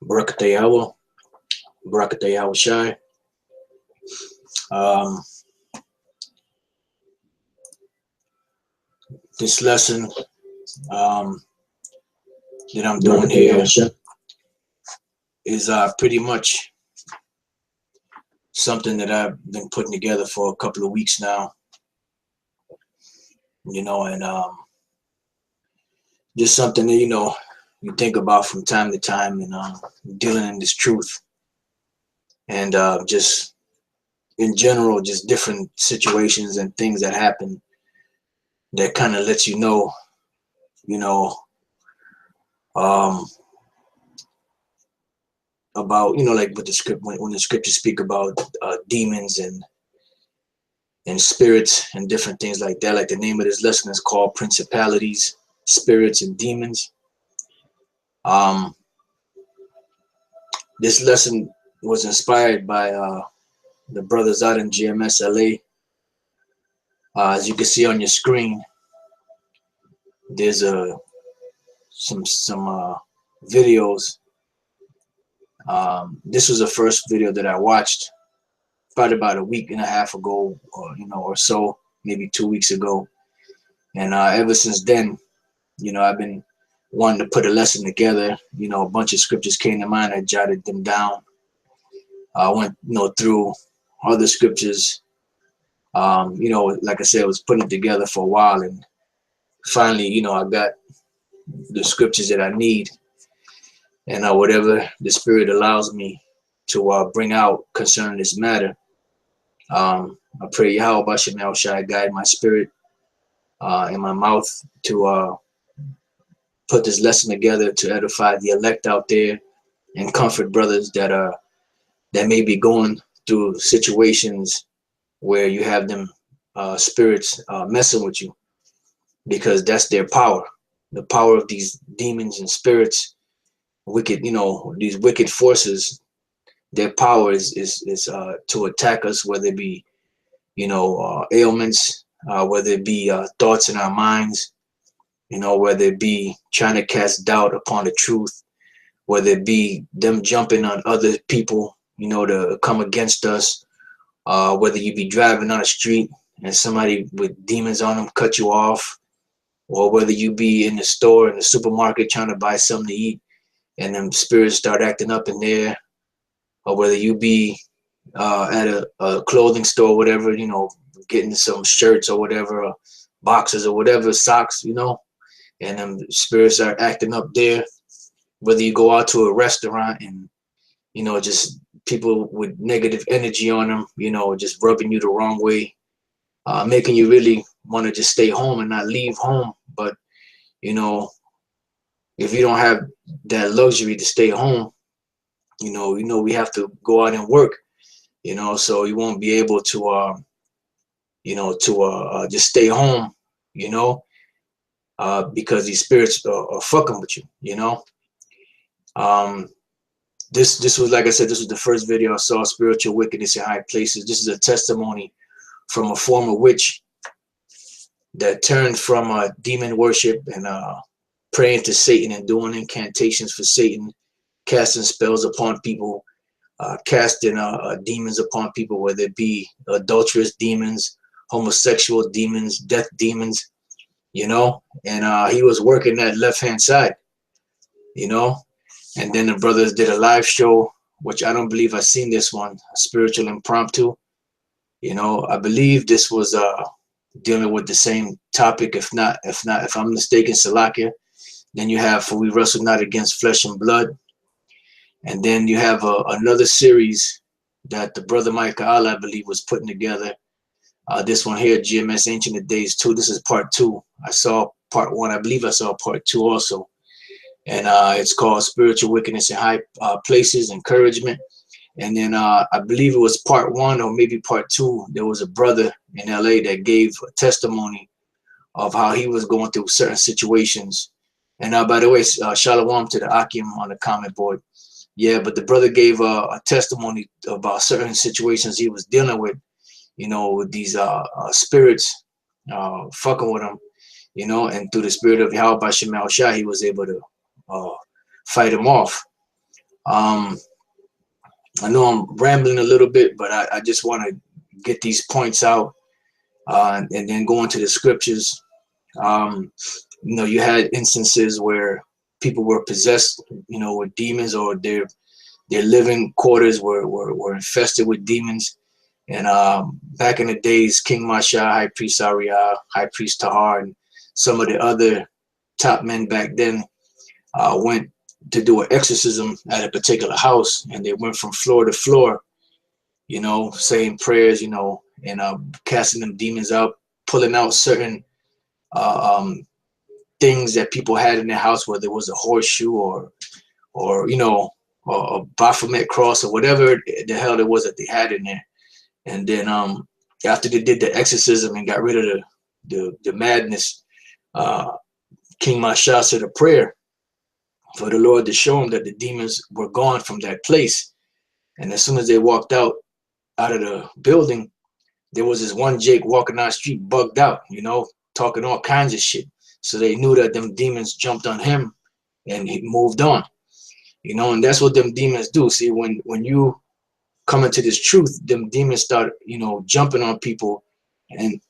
Barakatayawa, Barakatayawa Shai. Um, this lesson um, that I'm doing here is pretty much something that I've been putting together for a couple of weeks now, and just something that, you think about from time to time, and dealing in this truth, and just in general, just different situations and things that happen that kind of lets um, about, like with the script, when the scriptures speak about demons and spirits and different things like that. Like the name of this lesson is called Principalities, Spirits, and Demons. This lesson was inspired by the brothers out in GMS LA. As you can see on your screen, there's some videos. This was the first video that I watched probably about a week and a half ago, or so, maybe 2 weeks ago. And ever since then, I've been wanting to put a lesson together. A bunch of scriptures came to mind. I jotted them down. I went, through other scriptures. Like I said, I was putting it together for a while, and finally, I got the scriptures that I need, and whatever the Spirit allows me to bring out concerning this matter. I pray Yahweh Shem Shai guide my spirit and my mouth to put this lesson together to edify the elect out there and comfort brothers that may be going through situations where you have them spirits messing with you, because that's their power. The power of these demons and spirits, wicked, these wicked forces. Their power is to attack us, whether it be, ailments, whether it be thoughts in our minds, whether it be trying to cast doubt upon the truth, whether it be them jumping on other people, to come against us, whether you be driving on the street and somebody with demons on them cut you off, or whether you be in the store, in the supermarket, trying to buy something to eat and them spirits start acting up in there, or whether you be at a clothing store, whatever, getting some shirts or whatever, or boxes or whatever, socks, and them spirits are acting up there. Whether you go out to a restaurant and, just people with negative energy on them, just rubbing you the wrong way, making you really want to just stay home and not leave home. But, if you don't have that luxury to stay home, we have to go out and work, so you won't be able to, just stay home, because these spirits are fucking with you, This was, like I said, this was the first video I saw, Spiritual Wickedness in High Places. This is a testimony from a former witch that turned from demon worship and praying to Satan and doing incantations for Satan, casting spells upon people, casting demons upon people, whether it be adulterous demons, homosexual demons, death demons, and he was working that left-hand side, and then the brothers did a live show, which I don't believe I've seen this one, Spiritual Impromptu. I believe this was dealing with the same topic, if I'm mistaken, Salakia. Then you have For We Wrestle Not Against Flesh and Blood. And then you have another series that the brother Micah Allah, I believe, was putting together. This one here, GMS Ancient of Days 2. This is part 2. I saw part 1. I believe I saw part 2 also. And it's called Spiritual Wickedness in High Places, Encouragement. And then I believe it was part 1 or maybe part 2. There was a brother in LA that gave a testimony of how he was going through certain situations. And by the way, shalom to the Akim on the comment board. Yeah, but the brother gave a testimony about certain situations he was dealing with, with these spirits fucking with him, you know, and through the spirit of Yahweh Bashem Shah, he was able to fight him off. I know I'm rambling a little bit, but I just want to get these points out, and then go into the scriptures. You know, you had instances where people were possessed, you know, with demons, or their living quarters were infested with demons. And back in the days, King Masha, High Priest Arya, High Priest Tahar, and some of the other top men back then went to do an exorcism at a particular house, and they went from floor to floor, you know, saying prayers, you know, and casting them demons out, pulling out certain things that people had in their house, whether it was a horseshoe or you know, a Baphomet cross or whatever the hell it was that they had in there. And then after they did the exorcism and got rid of the madness, King Masha said a prayer for the Lord to show him that the demons were gone from that place. And as soon as they walked out of the building, there was this one Jake walking down the street bugged out, you know, talking all kinds of shit. So they knew that them demons jumped on him and he moved on, you know. And that's what them demons do. See, when you come into this truth, them demons start, you know, jumping on people and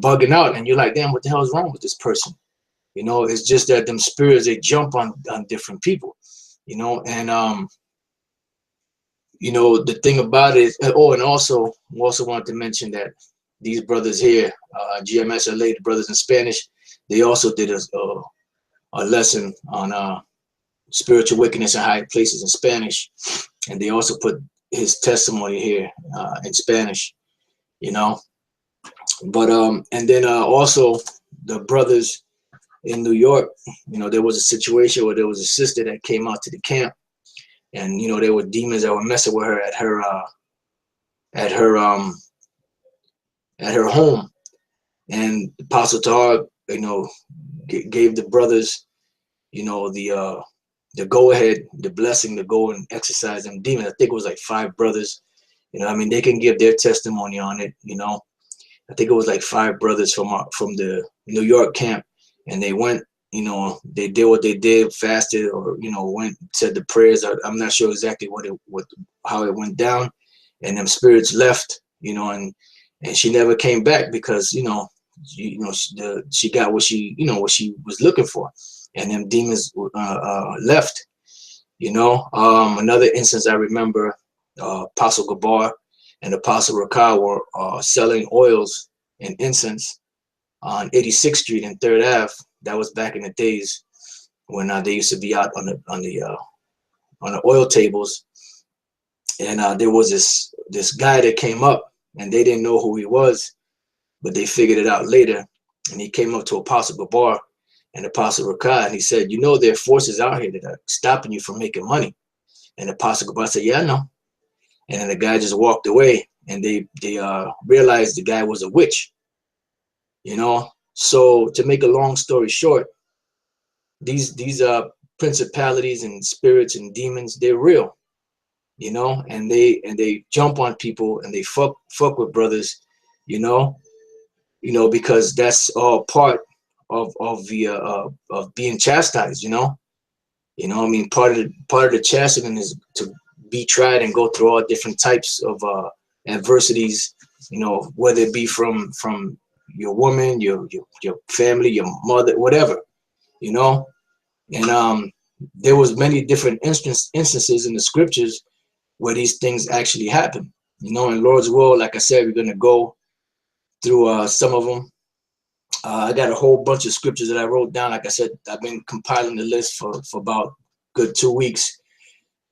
bugging out, and you're like, damn, what the hell is wrong with this person? You know, it's just that them spirits, they jump on different people, you know. And you know, the thing about it, oh, and also wanted to mention that these brothers here, GMSLA, the brothers in Spanish, they also did a lesson on spiritual wickedness in high places in Spanish, and they also put his testimony here in Spanish, you know. But and then also the brothers in New York, you know, there was a situation where there was a sister that came out to the camp, and you know, there were demons that were messing with her at her home, and Apostle Tahar, you know, gave the brothers, you know, the go ahead, the blessing to go and exercise them demons. I think it was like 5 brothers, you know. I mean, they can give their testimony on it, you know. I think it was like 5 brothers from the New York camp, and they went, you know, they did what they did, fasted, or you know, went, said the prayers. I'm not sure exactly how it went down, and them spirits left, you know, and she never came back because you know she got what she was looking for, and them demons left, you know. Another instance I remember, Apostle Gabar and Apostle Rakah were selling oils and incense on 86th Street and 3rd Ave. That was back in the days when they used to be out on the oil tables, and there was this guy that came up, and they didn't know who he was, but they figured it out later. And he came up to Apostle Gabar and Apostle Rakah, and he said, you know, there are forces out here that are stopping you from making money. And Apostle Gabar said, yeah, I know. And then the guy just walked away, and they realized the guy was a witch, you know. So to make a long story short, these principalities and spirits and demons, they're real, you know, and they jump on people and they fuck with brothers, you know, because that's all part of being chastised, you know. I mean, part of the chastisement is to be tried and go through all different types of adversities, you know, whether it be from your woman, your family, your mother, whatever, you know. And there was many different instances in the scriptures where these things actually happen, you know. In Lord's will, like I said, we're gonna go through some of them. I got a whole bunch of scriptures that I wrote down. Like I said, I've been compiling the list for about good 2 weeks.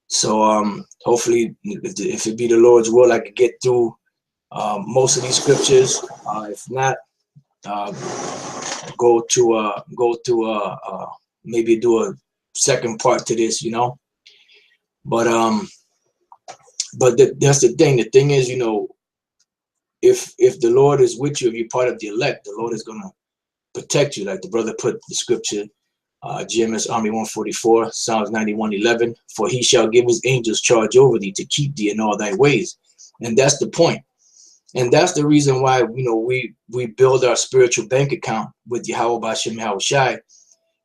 So hopefully, if it be the Lord's will, I could get through most of these scriptures. If not, go to maybe do a second part to this, you know. But that's the thing. The thing is, you know, if the Lord is with you, if you're part of the elect, the Lord is gonna protect you. Like the brother put the scripture, GMS Army 144, Psalms 91:11. For he shall give his angels charge over thee to keep thee in all thy ways. And that's the point. And that's the reason why, we build our spiritual bank account with Yahweh Bashem Yahweh Shai,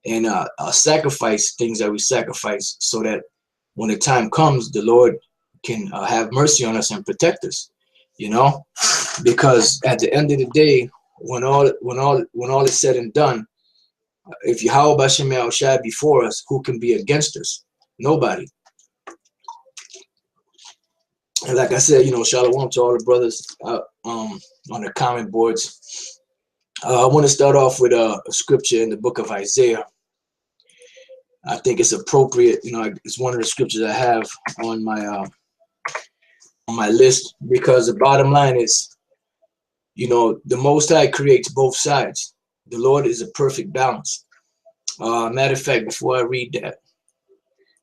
and sacrifice things that we sacrifice, so that when the time comes, the Lord can have mercy on us and protect us. Because at the end of the day, when all is said and done, if Yahweh Bashem Yahweh Shai before us, who can be against us? Nobody. And like I said, shalom to all the brothers on the comment boards. I want to start off with a scripture in the book of Isaiah. I think it's appropriate. It's one of the scriptures I have on my list, because the bottom line is, the Most High creates both sides. The Lord is a perfect balance. Matter of fact, before I read that,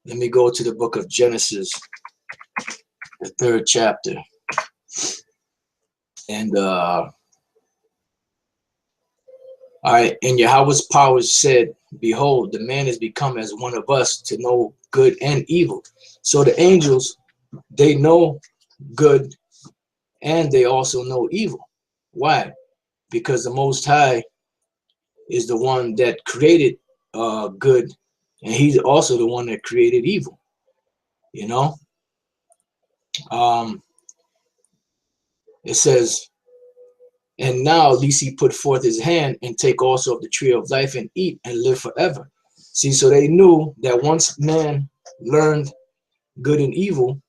let me go to the book of Genesis, the 3rd chapter. And all right, and Yahweh's powers said, behold, the man is become as one of us, to know good and evil. So the angels, they know good and they also know evil. Why? Because the Most High is the one that created good, and he's also the one that created evil. It says, and now lest he put forth his hand and take also of the tree of life and eat and live forever. See, so they knew that once man learned good and evil,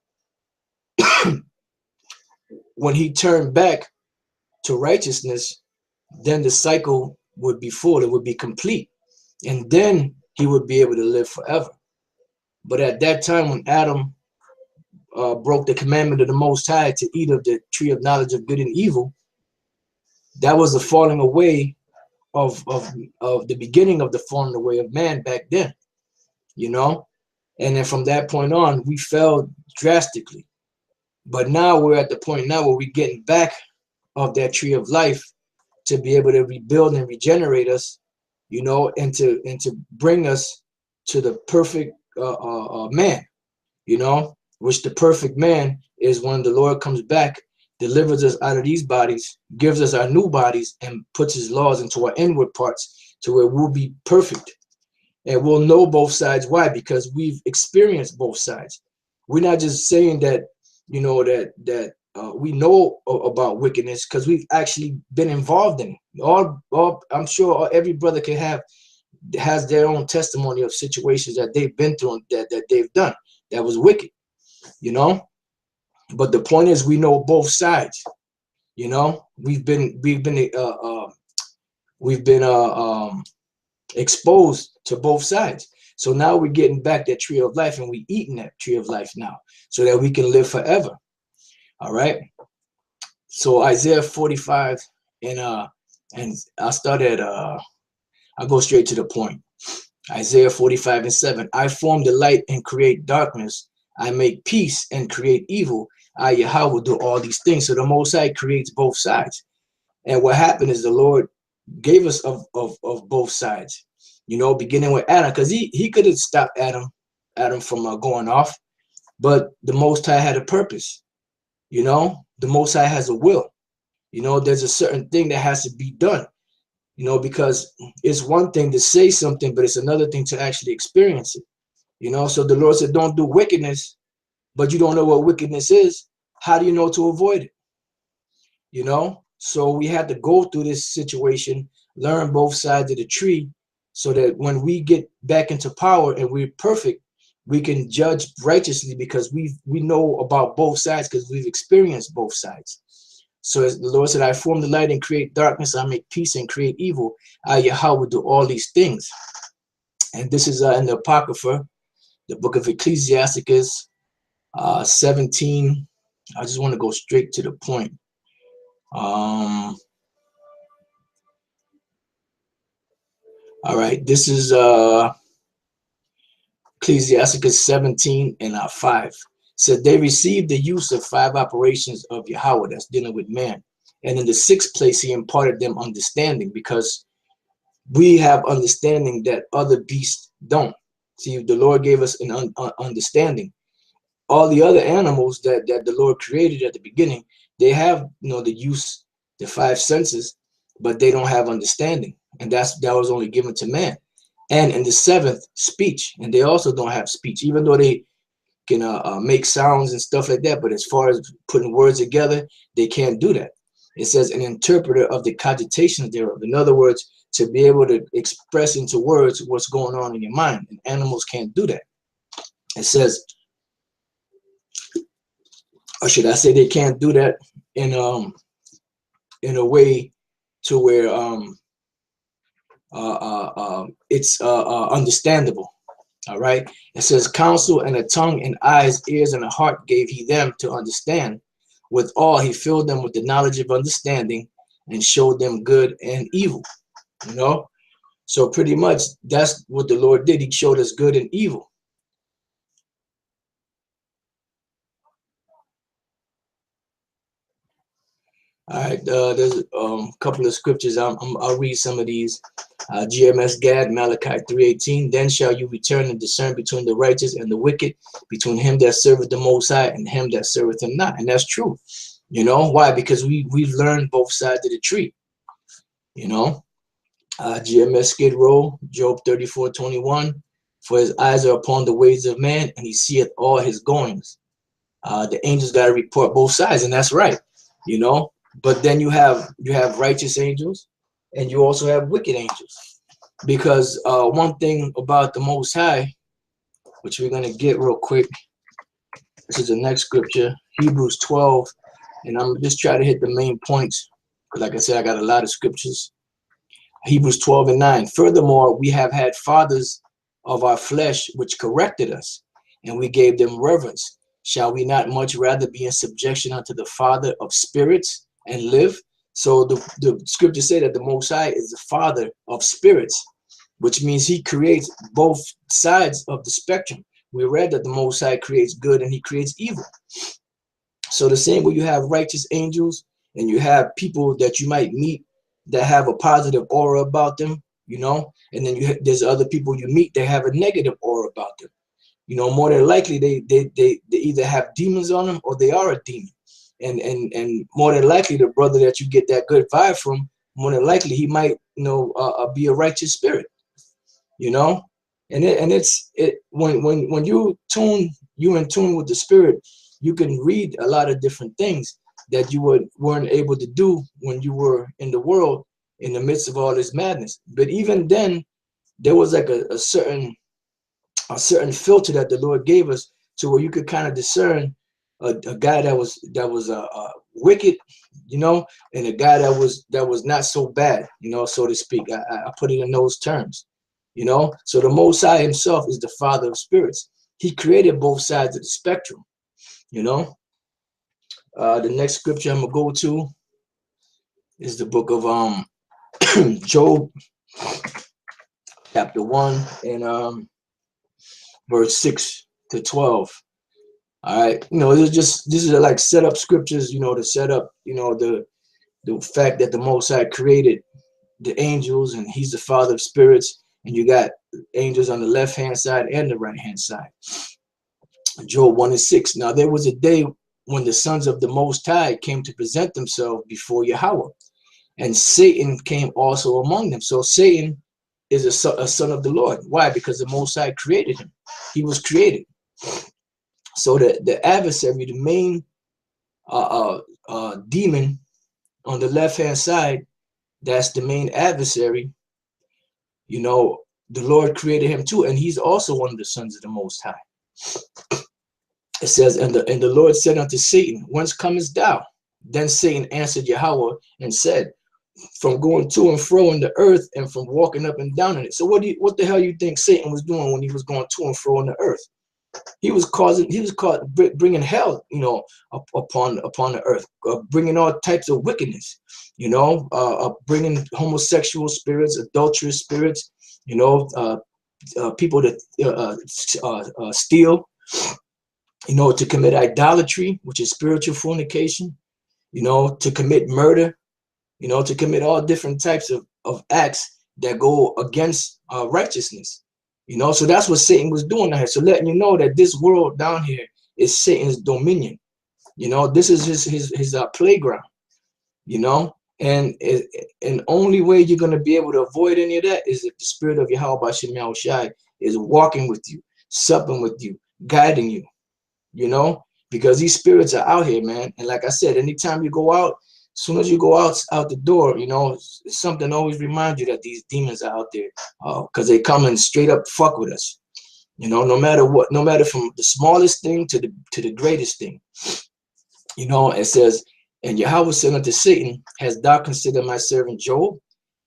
when he turned back to righteousness, then the cycle would be full, it would be complete, and then he would be able to live forever. But at that time, when Adam broke the commandment of the Most High to eat of the tree of knowledge of good and evil, that was the falling away of the beginning of the falling away of man back then, and then from that point on, we fell drastically. But now we're at the point now where we're getting back of that tree of life to be able to rebuild and regenerate us, and to bring us to the perfect man, which the perfect man is when the Lord comes back, delivers us out of these bodies, gives us our new bodies, and puts his laws into our inward parts, to where we'll be perfect. And we'll know both sides. Why? Because we've experienced both sides. We're not just saying that, that we know about wickedness, because we've actually been involved in it. I'm sure every brother has their own testimony of situations that they've been through, that they've done that was wicked, But the point is, we know both sides. We've been exposed to both sides. So now we're getting back that tree of life, and we eating that tree of life now, so that we can live forever. All right. So Isaiah 45, and I'll start at I'll go straight to the point. Isaiah 45:7. I form the light and create darkness. I make peace and create evil. I, Yahweh, will do all these things. So the Most High creates both sides. And what happened is the Lord gave us of both sides, beginning with Adam, because he could have stopped Adam from going off, but the Most High had a purpose. The Most High has a will. There's a certain thing that has to be done, because it's one thing to say something, but it's another thing to actually experience it. So the Lord said, don't do wickedness, but you don't know what wickedness is. How do you know to avoid it? So we had to go through this situation, learn both sides of the tree, so that when we get back into power and we're perfect, we can judge righteously, because we know about both sides, because we've experienced both sides. So as the Lord said, I form the light and create darkness. I make peace and create evil. I, Yahweh, will do all these things. And this is in the Apocrypha, the book of Ecclesiasticus 17. I just want to go straight to the point. All right, this is Ecclesiasticus 17 and 5. Said they received the use of 5 operations of Yahweh, that's dealing with man. And in the 6th place, he imparted them understanding, because we have understanding that other beasts don't. See, the Lord gave us an understanding. All the other animals that the Lord created at the beginning, they have, the use, the five senses, but they don't have understanding, and that was only given to man. And in the seventh, speech, and they also don't have speech, even though they can make sounds and stuff like that. But as far as putting words together, they can't do that. It says an interpreter of the cogitations thereof. In other words, to be able to express into words what's going on in your mind, and animals can't do that. It says, or should I say, they can't do that in a way to where it's understandable. All right. It says, counsel and a tongue and eyes, ears and a heart gave he them to understand. With all he filled them with the knowledge of understanding and showed them good and evil. So pretty much that's what the Lord did. He showed us good and evil. All right, there's a couple of scriptures. I'll read some of these. GMS Gad, Malachi 3:18. Then shall you return and discern between the righteous and the wicked, between him that serveth the Most High and him that serveth him not. And that's true. Why? Because we've learned both sides of the tree. GMS Skid Row, Job 34:21. For his eyes are upon the ways of man, and he seeth all his goings. The angels got to report both sides, and that's right. But then you have righteous angels, and you also have wicked angels. Because one thing about the Most High, which we're gonna get real quick, this is the next scripture, Hebrews 12, and I'm just trying to hit the main points. Like I said, I got a lot of scriptures. Hebrews 12:9. Furthermore, we have had fathers of our flesh which corrected us, and we gave them reverence. Shall we not much rather be in subjection unto the Father of spirits and live? So the scripture say that the Most High is the Father of spirits, which means he creates both sides of the spectrum. We read that the Most High creates good and he creates evil. So the same way you have righteous angels and you have people that you might meet that have a positive aura about them, and then there's other people you meet that have a negative aura about them. More than likely they either have demons on them or they are a demon. And more than likely the brother that you get that good vibe from, more than likely he might be a righteous spirit. When you in tune with the spirit, you can read a lot of different things that you weren't able to do when you were in the world in the midst of all this madness. But even then, there was like a certain filter that the Lord gave us to where you could kind of discern a guy that was wicked, and a guy that was not so bad, so to speak. I put it in those terms, So the Most High himself is the Father of spirits. He created both sides of the spectrum, The next scripture I'm gonna go to is the book of Job, chapter 1 and verse 6 to 12. All right, these are like set up scriptures, to set up, the fact that the Most High created the angels and he's the Father of spirits, and you got angels on the left hand side and the right hand side. Job 1:6. Now there was a day when the sons of the Most High came to present themselves before Yahweh, and Satan came also among them. So Satan is a son of the Lord. Why? Because the Most High created him. He was created. So the adversary, the main demon on the left-hand side, that's the main adversary. The Lord created him too, and he's also one of the sons of the Most High. It says, and the Lord said unto Satan, whence comest thou? Then Satan answered Yahweh and said, from going to and fro in the earth and from walking up and down in it. So what the hell you think Satan was doing when he was going to and fro in the earth? He was bringing hell, upon the earth, bringing all types of wickedness, bringing homosexual spirits, adulterous spirits, people that steal, to commit idolatry, which is spiritual fornication, to commit murder, to commit all different types of acts that go against righteousness. So that's what Satan was doing out here. So letting you know that this world down here is Satan's dominion. You know, this is his playground. You know, and only way you're gonna be able to avoid any of that is if the spirit of Yahweh Shem Yahushai is walking with you, supping with you, guiding you. You know, because these spirits are out here, man. And like I said, anytime you go out, as soon as you go out the door, you know, something always reminds you that these demons are out there, because they come and straight up fuck with us. You know, no matter what, no matter from the smallest thing to the greatest thing. You know, it says, and Yahweh said unto Satan, hast thou considered my servant Job,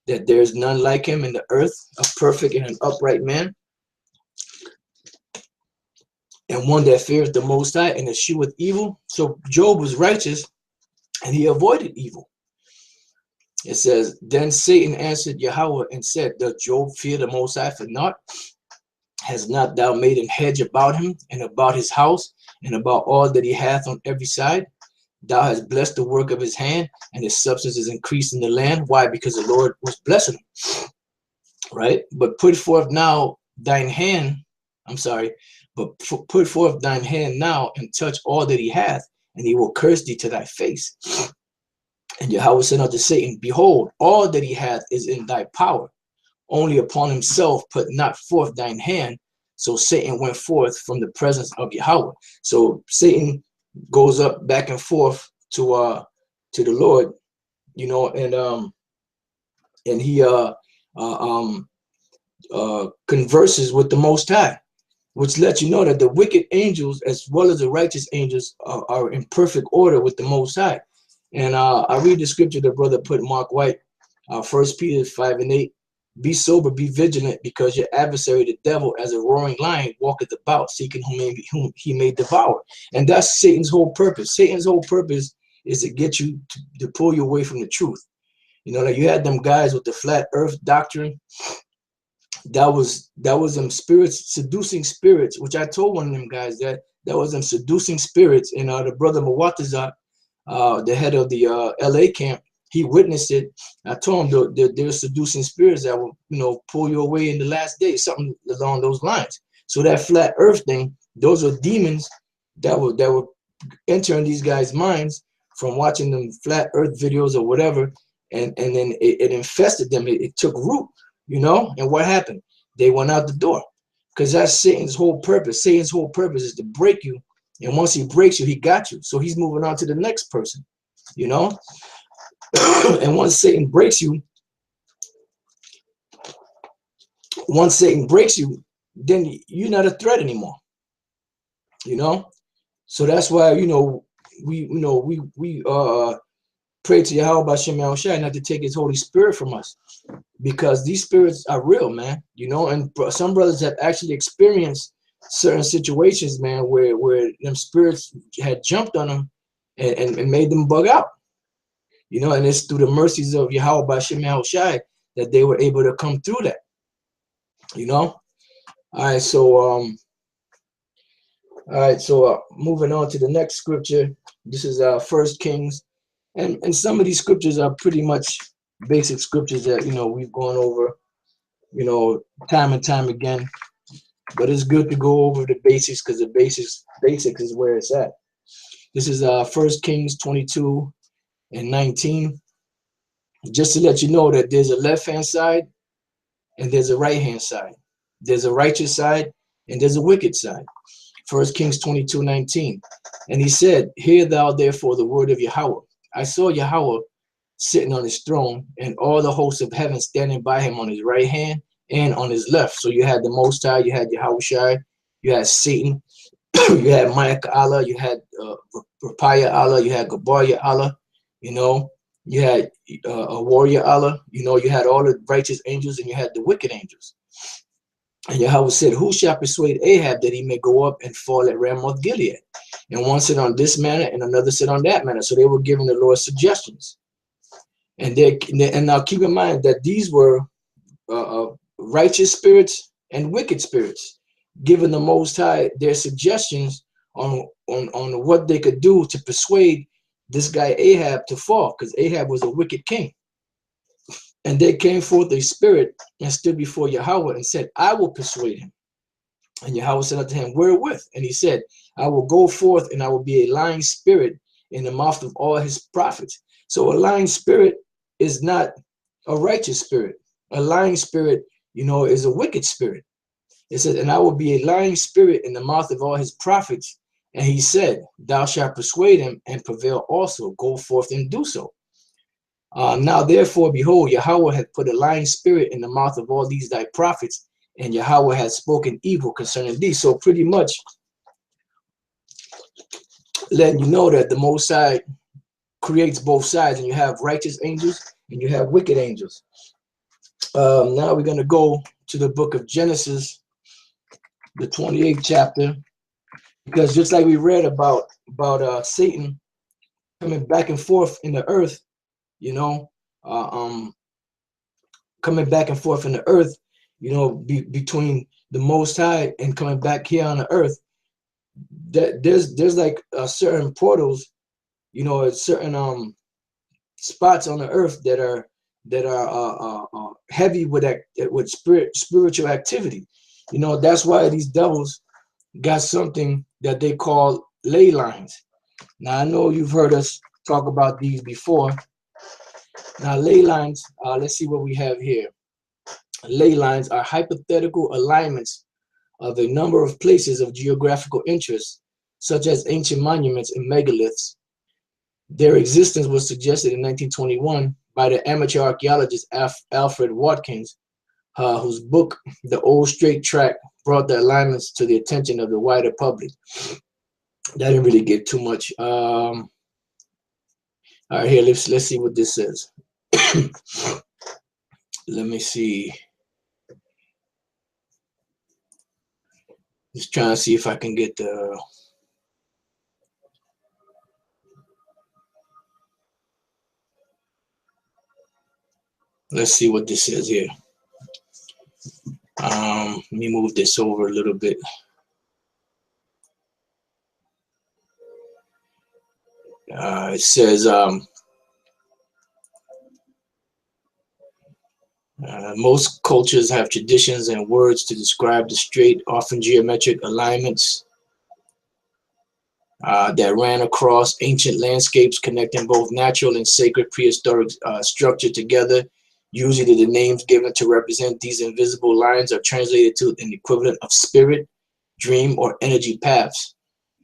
that there is none like him in the earth, a perfect and an upright man, and one that fears the Most High and escheweth evil. So Job was righteous and he avoided evil. It says, then Satan answered Yahweh and said, does Job fear the Most High for naught? Has not thou made an hedge about him and about his house and about all that he hath on every side? Thou hast blessed the work of his hand, and his substance is increased in the land. Why? Because the Lord was blessing him. Right? But put forth now thine hand, put forth thine hand now and touch all that he hath, and he will curse thee to thy face. And Yahweh said unto Satan, behold, all that he hath is in thy power. Only upon himself put not forth thine hand. So Satan went forth from the presence of Yahweh. So Satan goes up back and forth to the Lord, you know, and he converses with the Most High, which lets you know that the wicked angels as well as the righteous angels are in perfect order with the Most High. And I read the scripture the brother put, Mark White, 1 Peter 5:8. Be sober, be vigilant, because your adversary, the devil, as a roaring lion, walketh about, seeking whom he may devour. And that's Satan's whole purpose. Satan's whole purpose is to get you to pull you away from the truth. You know, like you had them guys with the flat earth doctrine. That was them spirits, seducing spirits, which I told one of them guys that was them seducing spirits. And the brother Mawatazat, the head of the LA camp, he witnessed it. I told him they're seducing spirits that will, you know, pull you away in the last days, something along those lines. So that flat earth thing, those are demons that were entering these guys' minds from watching them flat earth videos or whatever, and then it infested them. It took root, you know. And what happened? They went out the door, because that's Satan's whole purpose. Satan's whole purpose is to break you, and once he breaks you, he got you. So he's moving on to the next person, you know. And once Satan breaks you, then you're not a threat anymore, you know. So that's why, you know, we pray to Yahweh B'Shem Yahushua not to take his Holy Spirit from us, because these spirits are real, man, you know. And some brothers have actually experienced certain situations, man, where them spirits had jumped on them and made them bug out. You know, and it's through the mercies of Yahweh B'Shem Yahushai that they were able to come through that. You know. All right. So moving on to the next scripture. This is 1 Kings, and some of these scriptures are pretty much basic scriptures that, you know, we've gone over, you know, time and time again. But it's good to go over the basics, because the basics is where it's at. This is 1 Kings 22:19. Just to let you know that there's a left-hand side and there's a right-hand side. There's a righteous side and there's a wicked side. 1 Kings 22:19. And he said, hear thou therefore the word of Yahweh. I saw Yahweh sitting on his throne, and all the hosts of heaven standing by him on his right hand and on his left. So you had the Most High, you had Yahushua, you had Satan, you had Micah Allah, you had Rapiah Allah, you had Gabaria Allah, you know. You had a warrior Allah, you know, you had all the righteous angels, and you had the wicked angels. And Yahweh said, who shall persuade Ahab that he may go up and fall at Ramoth Gilead? And one said on this manner, and another said on that manner. So they were giving the Lord suggestions. And now keep in mind that these were righteous spirits and wicked spirits, giving the Most High their suggestions on what they could do to persuade this guy Ahab to fall, because Ahab was a wicked king. And there came forth a spirit and stood before Yahweh and said, I will persuade him. And Yahweh said unto him, wherewith? And he said, I will go forth, and I will be a lying spirit in the mouth of all his prophets. So a lying spirit is not a righteous spirit. A lying spirit, is a wicked spirit. It says, and I will be a lying spirit in the mouth of all his prophets. And he said, thou shalt persuade him and prevail also. Go forth and do so. Now, therefore, behold, Yahweh hath put a lying spirit in the mouth of all these thy prophets, and Yahweh hath spoken evil concerning thee. So pretty much letting you know that the Most High creates both sides, and you have righteous angels and you have wicked angels. Now we're going to go to the book of Genesis, the 28th chapter, because just like we read about Satan coming back and forth in the earth, coming back and forth in the earth, between the Most High and coming back here on the earth, that there's like certain portals, certain spots on the earth that are heavy with spiritual activity. That's why these devils got something that they call ley lines. Now, I know you've heard us talk about these before. Now, ley lines, let's see what we have here. Ley lines are hypothetical alignments of a number of places of geographical interest, such as ancient monuments and megaliths. Their existence was suggested in 1921 by the amateur archaeologist Alfred Watkins, whose book, The Old Straight Track, brought the alignments to the attention of the wider public. That didn't really get too much. All right, here, let's see what this says. Let me see. Just trying to see if I can get the... Let's see what this says here. Let me move this over a little bit. It says most cultures have traditions and words to describe the straight, often geometric alignments that ran across ancient landscapes, connecting both natural and sacred prehistoric structure together. Usually the names given to represent these invisible lines are translated to an equivalent of spirit, dream, or energy paths.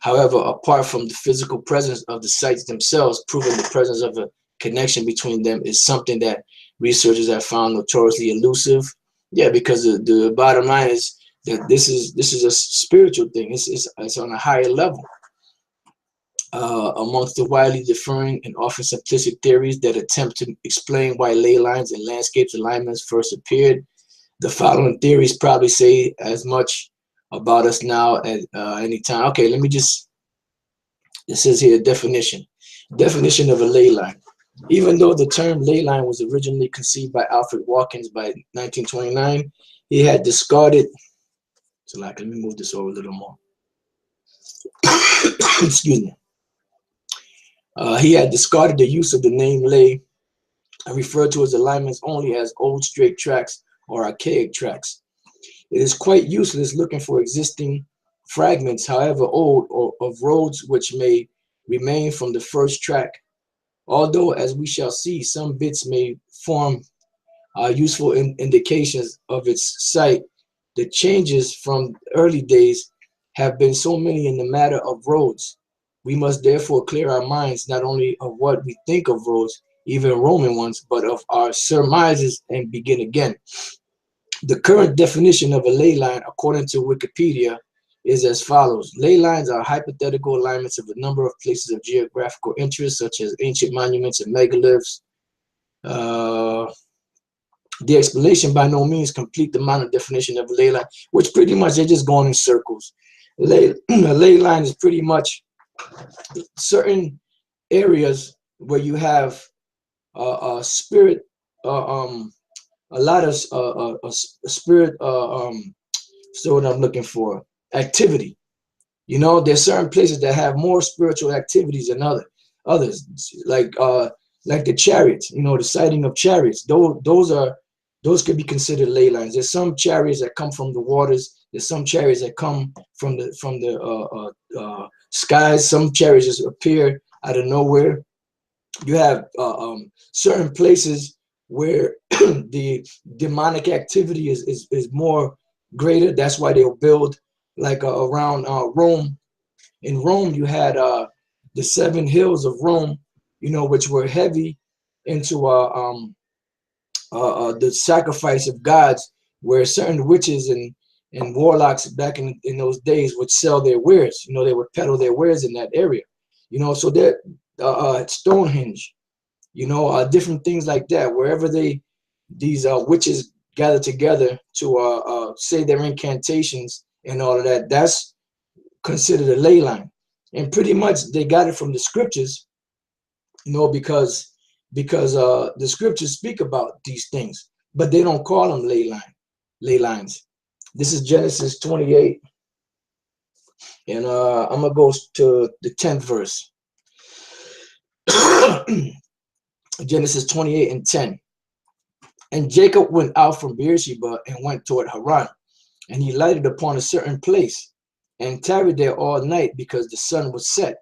However, apart from the physical presence of the sites themselves, proving the presence of a connection between them is something that researchers have found notoriously elusive. Yeah, because the bottom line is that this is a spiritual thing. It's on a higher level. Amongst the widely differing and often simplistic theories that attempt to explain why ley lines and landscapes alignments first appeared, the following theories probably say as much about us now as any time. Okay, let me just, it says here definition of a ley line. Even though the term ley line was originally conceived by Alfred Watkins by 1929, he had discarded, so like, let me move this over a little more. Excuse me. He had discarded the use of the name ley and referred to his alignments only as old straight tracks or archaic tracks. It is quite useless looking for existing fragments, however old, or of roads which may remain from the first track. Although, as we shall see, some bits may form useful indications of its site, the changes from early days have been so many in the matter of roads. We must therefore clear our minds not only of what we think of roads, even Roman ones, but of our surmises and begin again. The current definition of a ley line, according to Wikipedia, is as follows. Ley lines are hypothetical alignments of a number of places of geographical interest, such as ancient monuments and megaliths. The explanation by no means complete the modern definition of a ley line, which pretty much they're just going in circles. A ley line is pretty much certain areas where you have spirit, a lot of spirit, so what I'm looking for, activity. There's certain places that have more spiritual activities than others, like the chariots, the sighting of chariots. Those could be considered ley lines. There's some chariots that come from the waters There's some chariots that come from the skies. Some chariots just appear out of nowhere. You have certain places where the demonic activity is more greater. That's why they'll build like around Rome. In Rome, you had the 7 hills of Rome, you know, which were heavy into the sacrifice of gods, where certain witches and warlocks back in those days would sell their wares. You know, they would peddle their wares in that area. You know, so that Stonehenge, you know, different things like that, wherever these witches gather together to say their incantations and all of that, that's considered a ley line. And pretty much they got it from the scriptures, you know, because the scriptures speak about these things, but they don't call them ley lines. This is Genesis 28, and I'm gonna go to the 10th verse. Genesis 28 and 10. And Jacob went out from Beersheba and went toward Haran, and he lighted upon a certain place and tarried there all night because the sun was set.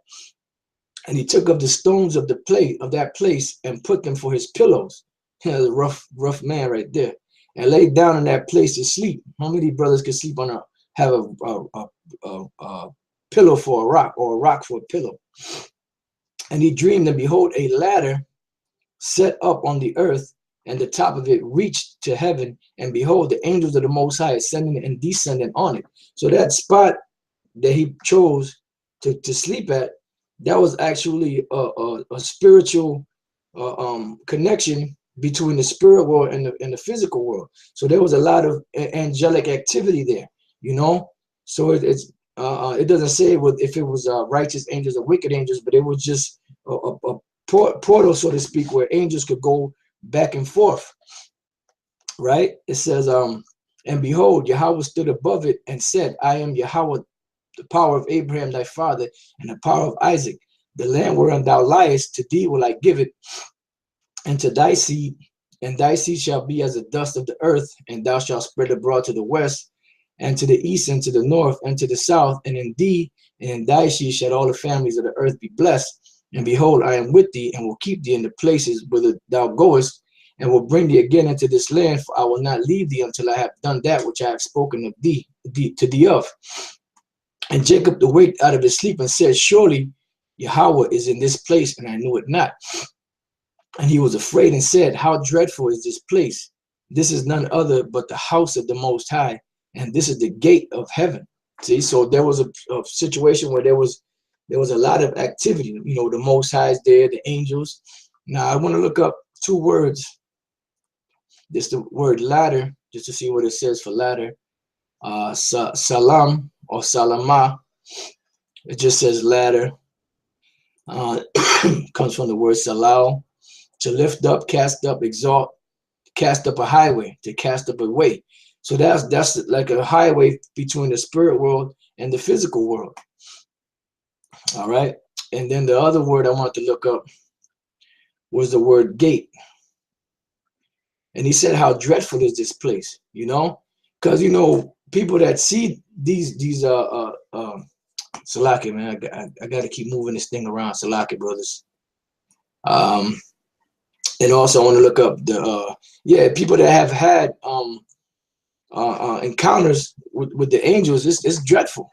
And he took up the stones of that place and put them for his pillows. A rough man right there. And laid down in that place to sleep. How many brothers could sleep on have a pillow for a rock, or a rock for a pillow? And he dreamed, and behold, a ladder set up on the earth, and the top of it reached to heaven, and behold, the angels of the Most High ascending and descending on it. So that spot that he chose to sleep at, that was actually a spiritual connection between the spirit world and the physical world. So there was a lot of angelic activity there, you know. So it doesn't say if it was righteous angels or wicked angels, but it was just a portal, so to speak, where angels could go back and forth, right? It says, and behold, Yahweh stood above it and said, I am Yahweh, the power of Abraham thy father, and the power of Isaac. The land wherein thou liest, to thee will I give it, and to thy seed, and thy seed shall be as the dust of the earth, and thou shalt spread abroad to the west, and to the east, and to the north, and to the south, and in thee and in thy seed shall all the families of the earth be blessed. And behold, I am with thee, and will keep thee in the places whither thou goest, and will bring thee again into this land, for I will not leave thee until I have done that which I have spoken of to thee of. And Jacob awaked out of his sleep and said, surely Yahweh is in this place, and I knew it not. And he was afraid and said, how dreadful is this place? This is none other but the house of the Most High, and this is the gate of heaven. See, so there was a situation where there was a lot of activity. You know, the Most High is there, the angels. Now I want to look up 2 words. Just the word ladder, just to see what it says for ladder. Salam or salama. It just says ladder. Comes from the word salal, to lift up, cast up, exalt, cast up a highway, to cast up a way. So that's like a highway between the spirit world and the physical world. All right. And then the other word I wanted to look up was the word gate. And he said, how dreadful is this place, you know? Because, you know, people that see these Salaki, man, I got to keep moving this thing around, Salaki, brothers. And also I want to look up the, people that have had encounters with the angels. It's dreadful,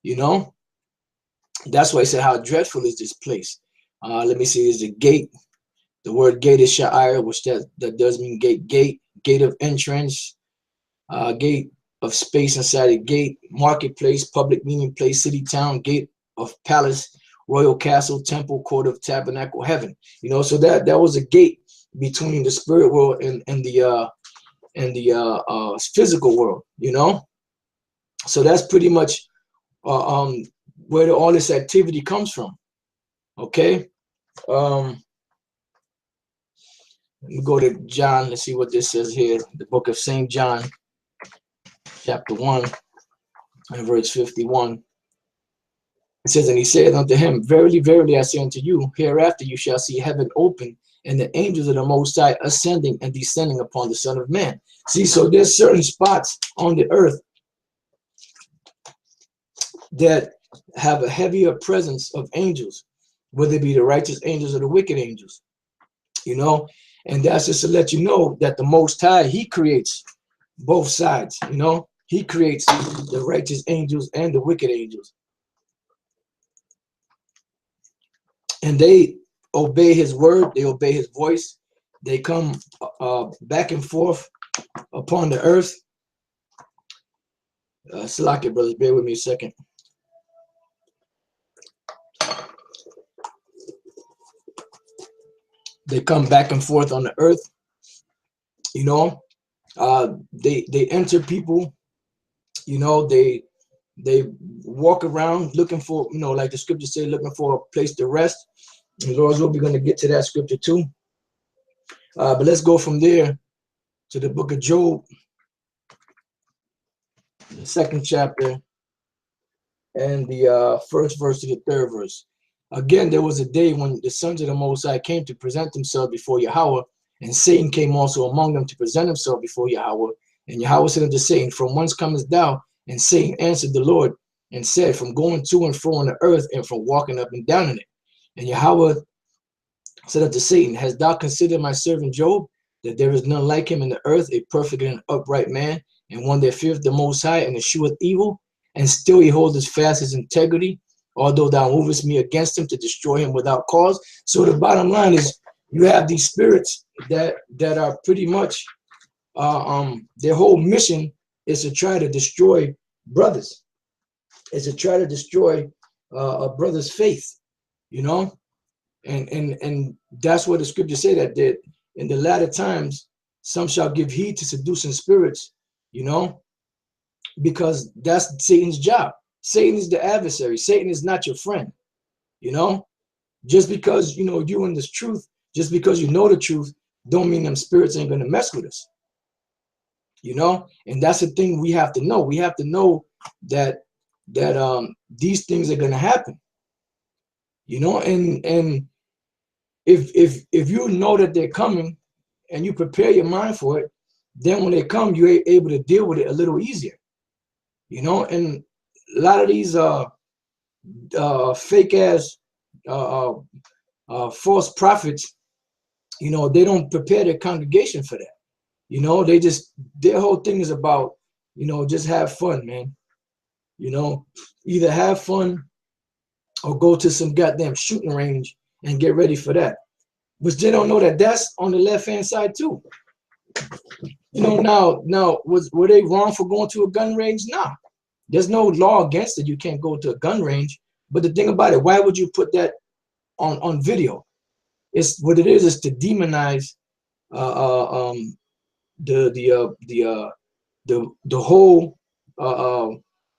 you know? That's why I said, how dreadful is this place? Let me see, is the gate. The word gate is sha'ir, which that does mean gate of entrance, gate of space inside a gate, marketplace, public meeting place, city, town, gate of palace, royal castle, temple, court of tabernacle, heaven. You know, so that was a gate between the spirit world and the physical world, you know. So that's pretty much where all this activity comes from. Okay. Let me go to John. Let's see what this says here. The book of St. John, chapter 1, and verse 51. It says, and he said unto him, verily, verily, I say unto you, hereafter you shall see heaven open, and the angels of the Most High ascending and descending upon the Son of Man. See, so there's certain spots on the earth that have a heavier presence of angels, whether it be the righteous angels or the wicked angels, you know. And that's just to let you know that the Most High, he creates both sides, you know. He creates the righteous angels and the wicked angels. And they obey his word, they obey his voice. They come back and forth upon the earth. Salaki, brothers, bear with me a second. They come back and forth on the earth, you know. They enter people, you know. They walk around looking for, you know, like the scripture say, looking for a place to rest. And Lord's will be going to get to that scripture too. But let's go from there to the book of Job, the 2nd chapter, and the first verse to the 3rd verse. Again, there was a day when the sons of the Most High came to present themselves before Yahweh, and Satan came also among them to present himself before Yahweh. And Yahweh said unto Satan, From whence comest thou? And Satan answered the Lord and said, From going to and fro on the earth, and from walking up and down in it. And Yahweh said unto Satan, Hast thou considered my servant Job, that there is none like him in the earth, a perfect and upright man, and one that feareth the Most High and escheweth evil? And still he holdeth fast his integrity, although thou movest me against him to destroy him without cause. So the bottom line is, you have these spirits that are pretty much their whole mission is to try to destroy brothers, is to try to destroy a brother's faith, you know. And that's what the scripture say, that in the latter times some shall give heed to seducing spirits, you know, because that's Satan's job. Satan is the adversary. Satan is not your friend, you know. Just because, you know, you in this truth, just because you know the truth, don't mean them spirits ain't gonna mess with us, you know. And that's the thing we have to know. We have to know that these things are gonna happen, you know. And if you know that they're coming and you prepare your mind for it, then when they come, you're able to deal with it a little easier, you know. And a lot of these fake ass false prophets, you know, they don't prepare their congregation for that. You know, their whole thing is about, you know, just have fun, man. You know, either have fun or go to some goddamn shooting range and get ready for that. But they don't know that that's on the left-hand side too. You know, now were they wrong for going to a gun range? Nah. There's no law against it. You can't go to a gun range. But the thing about it, why would you put that on video? It's what it is to demonize the whole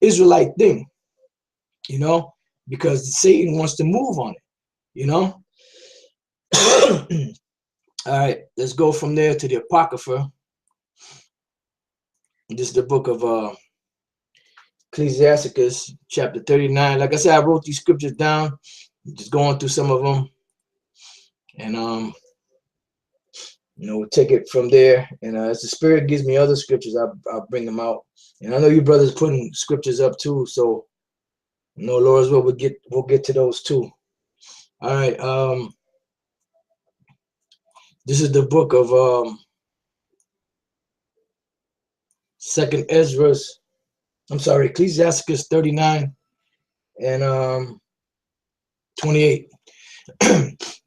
Israelite thing, you know, because Satan wants to move on it, you know. All right, let's go from there to the Apocrypha. This is the book of Ecclesiasticus, chapter 39. Like I said, I wrote these scriptures down, just going through some of them, and you know, we'll take it from there. And as the Spirit gives me other scriptures, I'll bring them out. And I know you brothers putting scriptures up too, so you know, Lord's will, we'll get to those too. All right. This is the book of 2nd Ezra's. I'm sorry, Ecclesiasticus 39 and 28.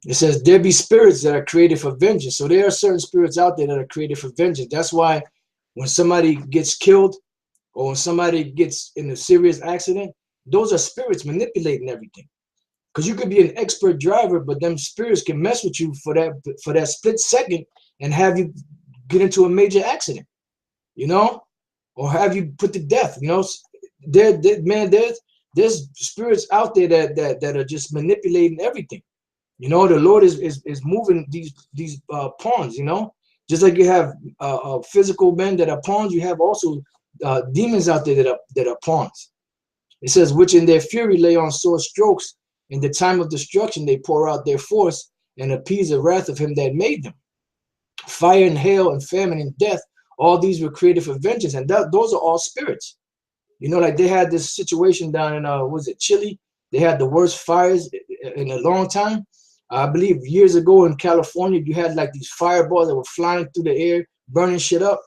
It says, there be spirits that are created for vengeance. So there are certain spirits out there that are created for vengeance. That's why when somebody gets killed or when somebody gets in a serious accident, those are spirits manipulating everything. Because you could be an expert driver, but them spirits can mess with you for that split second and have you get into a major accident, you know, or have you put to death. You know, there's spirits out there that are just manipulating everything. You know, the Lord is moving these pawns. You know, just like you have physical men that are pawns, you have also demons out there that are pawns. It says, which in their fury lay on sore strokes. In the time of destruction, they pour out their force and appease the wrath of him that made them. Fire and hail and famine and death, all these were created for vengeance. And those are all spirits. You know, like they had this situation down in was it Chile? They had the worst fires in a long time. I believe years ago in California, you had like these fireballs that were flying through the air, burning shit up.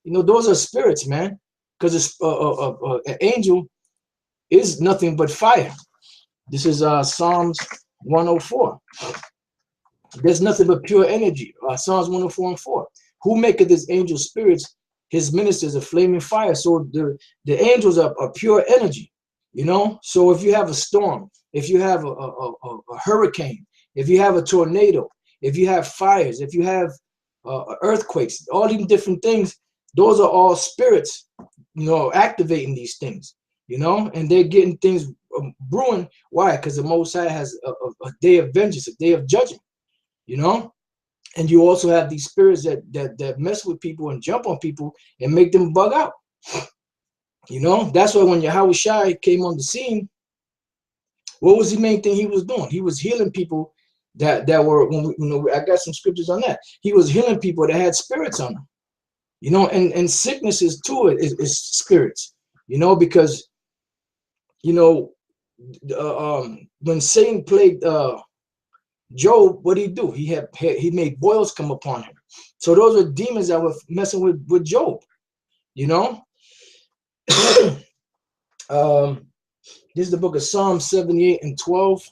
You know, those are spirits, man. Because an angel is nothing but fire. This is Psalms 104. There's nothing but pure energy. Psalms 104 and 4. Who maketh his angel spirits, his ministers a flaming fire? So the angels are pure energy, you know? So if you have a storm, if you have a hurricane, if you have a tornado, if you have fires, if you have earthquakes, all these different things, those are all spirits, you know, activating these things, you know? And they're getting things brewing. Why? Because the Most High has a day of vengeance, a day of judgment, you know? And you also have these spirits that mess with people and jump on people and make them bug out. You know, that's why when Yahweh Shai came on the scene, what was the main thing he was doing? He was healing people that were, you know, I got some scriptures on that. He was healing people that had spirits on them. You know, and sicknesses too is spirits. You know, because, you know, when Satan plagued Job, what did he do? He made boils come upon him. So those are demons that were messing with Job, you know. This is the book of Psalm 78 and 12.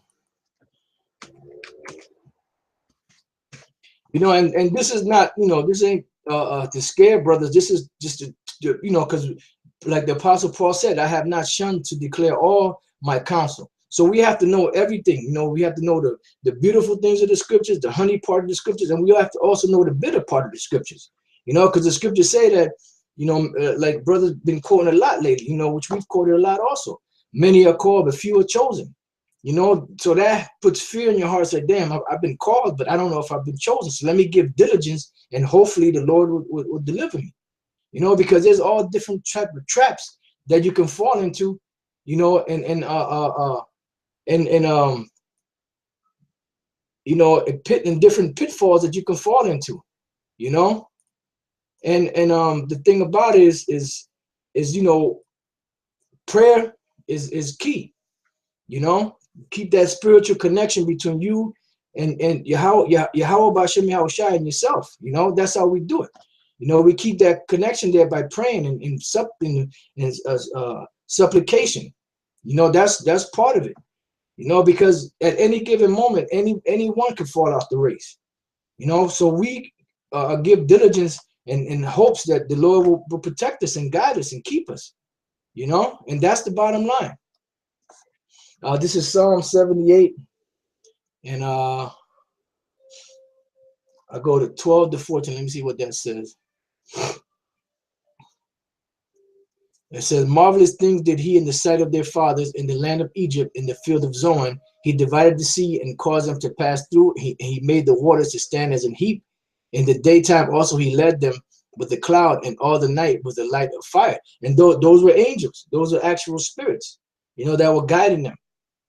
You know, and this is not, you know, this ain't to scare brothers. This is just to you know, because like the Apostle Paul said, I have not shunned to declare all my counsel. So we have to know everything. You know, we have to know the beautiful things of the scriptures, the honey part of the scriptures, and we have to also know the bitter part of the scriptures. You know, because the scriptures say that, you know, like brothers been quoting a lot lately, you know, which we've quoted a lot also. Many are called, but few are chosen. You know, so that puts fear in your heart. Say, damn, I've been called, but I don't know if I've been chosen. So let me give diligence, and hopefully the Lord will deliver me. You know, because there's all different traps that you can fall into. You know, and you know, in different pitfalls that you can fall into. You know, and the thing about it is you know, prayer is key. You know, keep that spiritual connection between you and Yahweh B'Shem Yahweh Shai and yourself. You know, that's how we do it. You know, we keep that connection there by praying and supplication. You know, that's part of it. You know, because at any given moment, anyone can fall off the race. You know, so we give diligence in hopes that the Lord will protect us and guide us and keep us. You know, and that's the bottom line. This is Psalm 78, and I go to 12 to 14. Let me see what that says. It says, marvelous things did he in the sight of their fathers in the land of Egypt, in the field of Zoan. He divided the sea and caused them to pass through. He made the waters to stand as an heap. In the daytime also he led them with the cloud, and all the night with the light of fire. And those were angels. Those are actual spirits, you know, that were guiding them.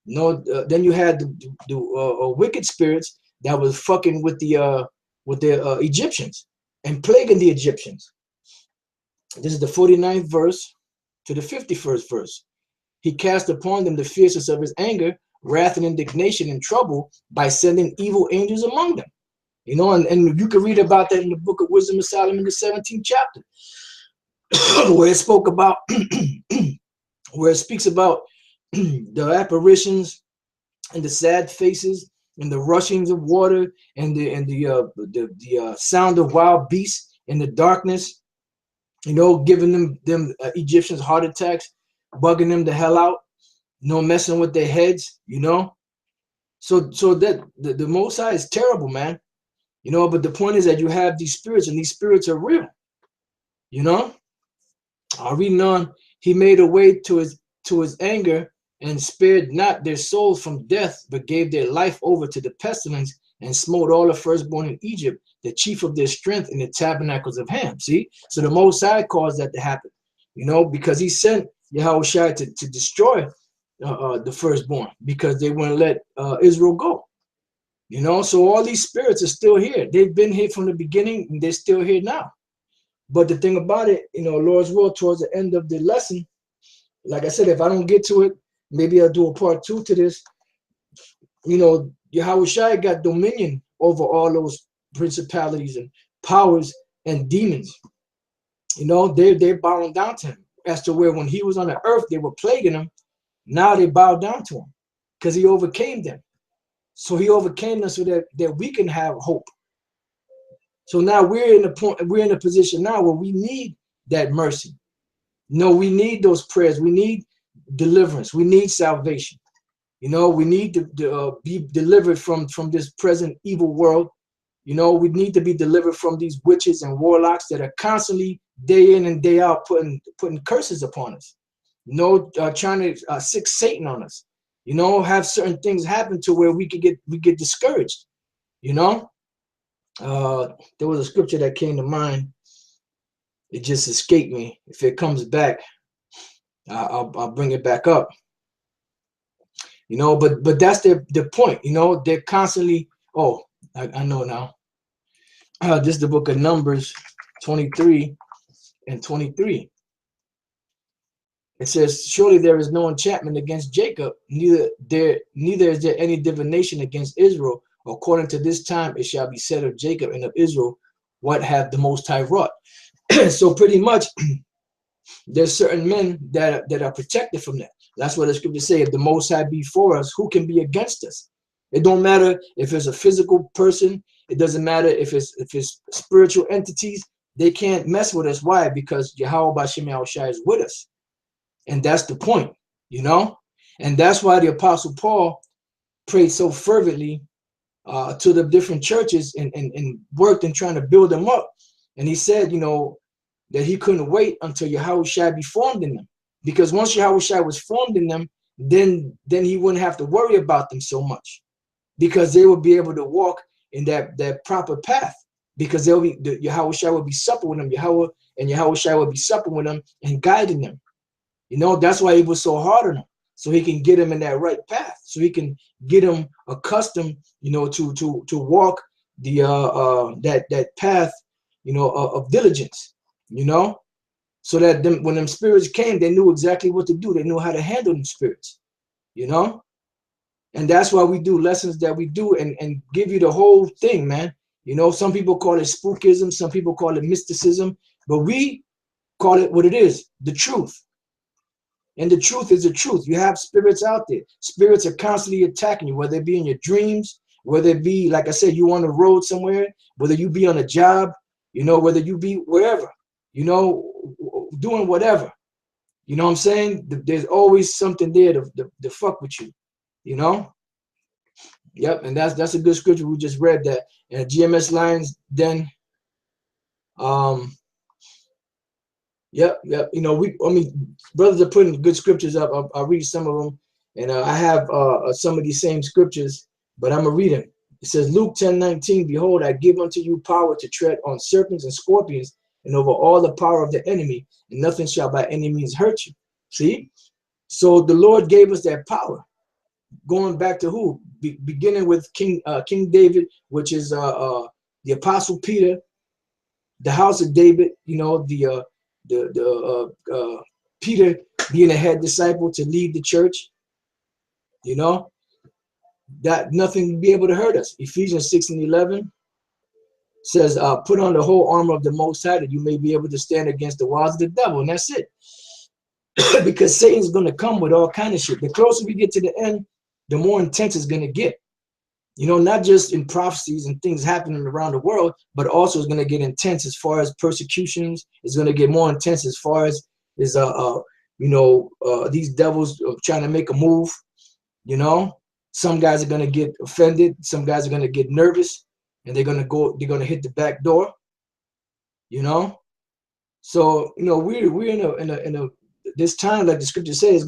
You know, then you had the wicked spirits that was fucking with the Egyptians and plaguing the Egyptians. This is the 49th verse to the 51st verse. He cast upon them the fierceness of his anger, wrath and indignation and trouble by sending evil angels among them. You know, and you can read about that in the book of Wisdom of Solomon, the 17th chapter, where it spoke about, where it speaks about the apparitions and the sad faces and the rushings of water and the sound of wild beasts in the darkness, you know, giving them Egyptians heart attacks, bugging them the hell out, you know, messing with their heads, you know. So that the Most High is terrible, man. You know, but the point is that you have these spirits, and these spirits are real. You know, reading on, he made a way to his anger and spared not their souls from death, but gave their life over to the pestilence and smote all the firstborn in Egypt, the chief of their strength in the tabernacles of Ham. See, so the Most High caused that to happen. You know, because he sent Yahweh Shai to destroy the firstborn because they wouldn't let Israel go. You know, so all these spirits are still here. They've been here from the beginning, and they're still here now. But the thing about it, you know, Lord's will, towards the end of the lesson, Like I said, if I don't get to it, maybe I'll do a part 2 to this. You know, Yahweh Shai got dominion over all those principalities and powers and demons. You know, they're bowing down to him. As to where when he was on the earth, they were plaguing him. Now they bow down to him because he overcame them. So he overcame them so that we can have hope. So now we're in a position now where we need that mercy. No, we need those prayers. We need deliverance. We need salvation. You know, we need to be delivered from this present evil world. You know, we need to be delivered from these witches and warlocks that are constantly day in and day out putting curses upon us. You know, trying to sick Satan on us. You know, have certain things happen to where we get discouraged. You know, there was a scripture that came to mind. It just escaped me. If it comes back, I'll bring it back up. You know, but that's the point. You know, they're constantly. Oh, I know now. This is the book of Numbers 23 and 23. It says, surely there is no enchantment against Jacob, neither is there any divination against Israel. According to this time, it shall be said of Jacob and of Israel, what hath the Most High wrought. So pretty much, there's certain men that are protected from that. That's what the scriptures say. If the Most High be for us, who can be against us? It don't matter if it's a physical person. It doesn't matter if it's spiritual entities. They can't mess with us. Why? Because Yahweh B'Shem Yahushua is with us. And that's the point, you know? And that's why the Apostle Paul prayed so fervently to the different churches and worked in trying to build them up. And he said, you know, that he couldn't wait until Yahushua be formed in them. Because once Yahushua was formed in them, then he wouldn't have to worry about them so much. Because they would be able to walk in that proper path. Because Yahushua would be supple with them. Yahushua would be supple with them and guiding them. You know, that's why he was so hard on them, so he can get them in that right path, so he can get them accustomed, you know, to walk the that path, you know, of diligence, you know, so that when them spirits came, they knew exactly what to do. They knew how to handle them spirits, you know, and that's why we do lessons that we do and give you the whole thing, man. You know, some people call it spookism, some people call it mysticism, but we call it what it is, the truth. And the truth is the truth. You have spirits out there. Spirits are constantly attacking you, whether it be in your dreams, whether it be, like I said, you on the road somewhere, whether you be on a job, you know, whether you be wherever, you know, doing whatever. You know what I'm saying? There's always something there to fuck with you, you know? Yep, and that's a good scripture. We just read that. And GMS Lions then, Yep. You know, brothers are putting good scriptures up. I'll read some of them, and I have some of these same scriptures, but I'm gonna read them. It says, Luke 10:19, behold, I give unto you power to tread on serpents and scorpions, and over all the power of the enemy, and nothing shall by any means hurt you. See, so the Lord gave us that power. Going back to who? Beginning with King David, which is the Apostle Peter, the house of David. You know, the Peter being a head disciple to lead the church, you know, that nothing will be able to hurt us. Ephesians 6:11 says, put on the whole armor of the Most High that you may be able to stand against the wiles of the devil. And that's it. Because Satan's going to come with all kind of shit. The closer we get to the end, the more intense it's going to get. You know, not just in prophecies and things happening around the world, but also it's going to get intense as far as persecutions. It's going to get more intense as far as these devils trying to make a move. You know, some guys are going to get offended. Some guys are going to get nervous, and they're going to hit the back door. You know, so you know we're in a this time, like the scripture says,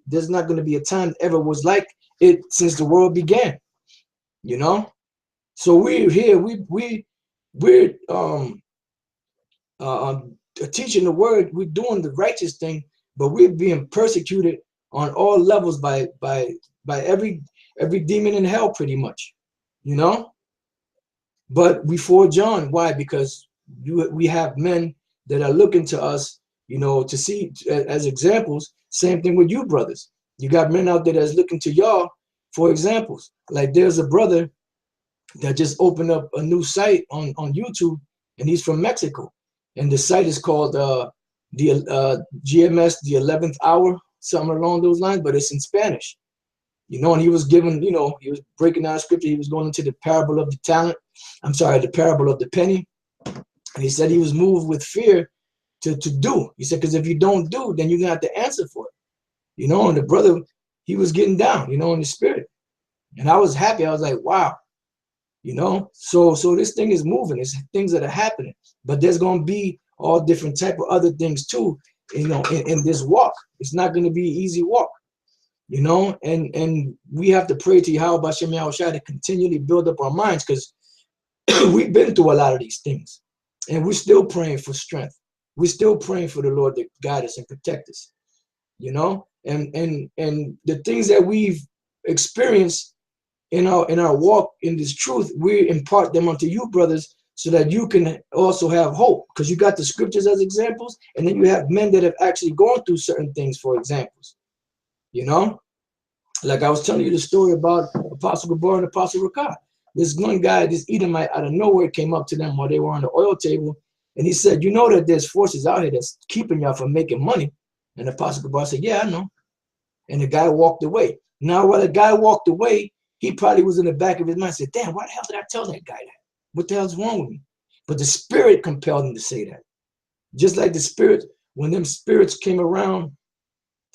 there's not going to be a time that ever was like it since the world began. You know, so we're here. We're teaching the word. We're doing the righteous thing, but we're being persecuted on all levels by every demon in hell, pretty much. You know, but we forge on. Why? Because we have men that are looking to us you know, to see as examples. Same thing with you brothers. You got men out there that's looking to y'all for examples. Like there's a brother that just opened up a new site on YouTube, and he's from Mexico. And the site is called the GMS, the 11th hour, something along those lines, but it's in Spanish. You know, and he was given, you know, he was breaking down scripture. He was going into the parable of the talent. I'm sorry, the parable of the penny. And he said he was moved with fear to do. He said, because if you don't do, then you're going to have to answer for it. You know, and the brother, he was getting down, you know, in the spirit. And I was happy. I was like, wow, you know, so this thing is moving. It's things that are happening. But there's going to be all different type of other things too, you know, in this walk. It's not going to be an easy walk. You know, and we have to pray to Yahweh Hashem Yahushua to continually build up our minds, because we've been through a lot of these things, and we're still praying for strength. We're still praying for the Lord to guide us and protect us. You know, and the things that we've experienced in our walk in this truth, we impart them unto you, brothers, so that you can also have hope, because you got the scriptures as examples, and then you have men that have actually gone through certain things for examples. You know, like I was telling you the story about Apostle Gabor and Apostle Rakah. This one guy, this Edomite, out of nowhere came up to them while they were on the oil table, and he said, you know that there's forces out here that's keeping y'all from making money. And Apostle Gabor said, yeah, I know. And the guy walked away. Now, while the guy walked away, he probably was in the back of his mind, said, damn, why the hell did I tell that guy that? What the hell's wrong with me? But the spirit compelled him to say that. Just like the spirit, when them spirits came around,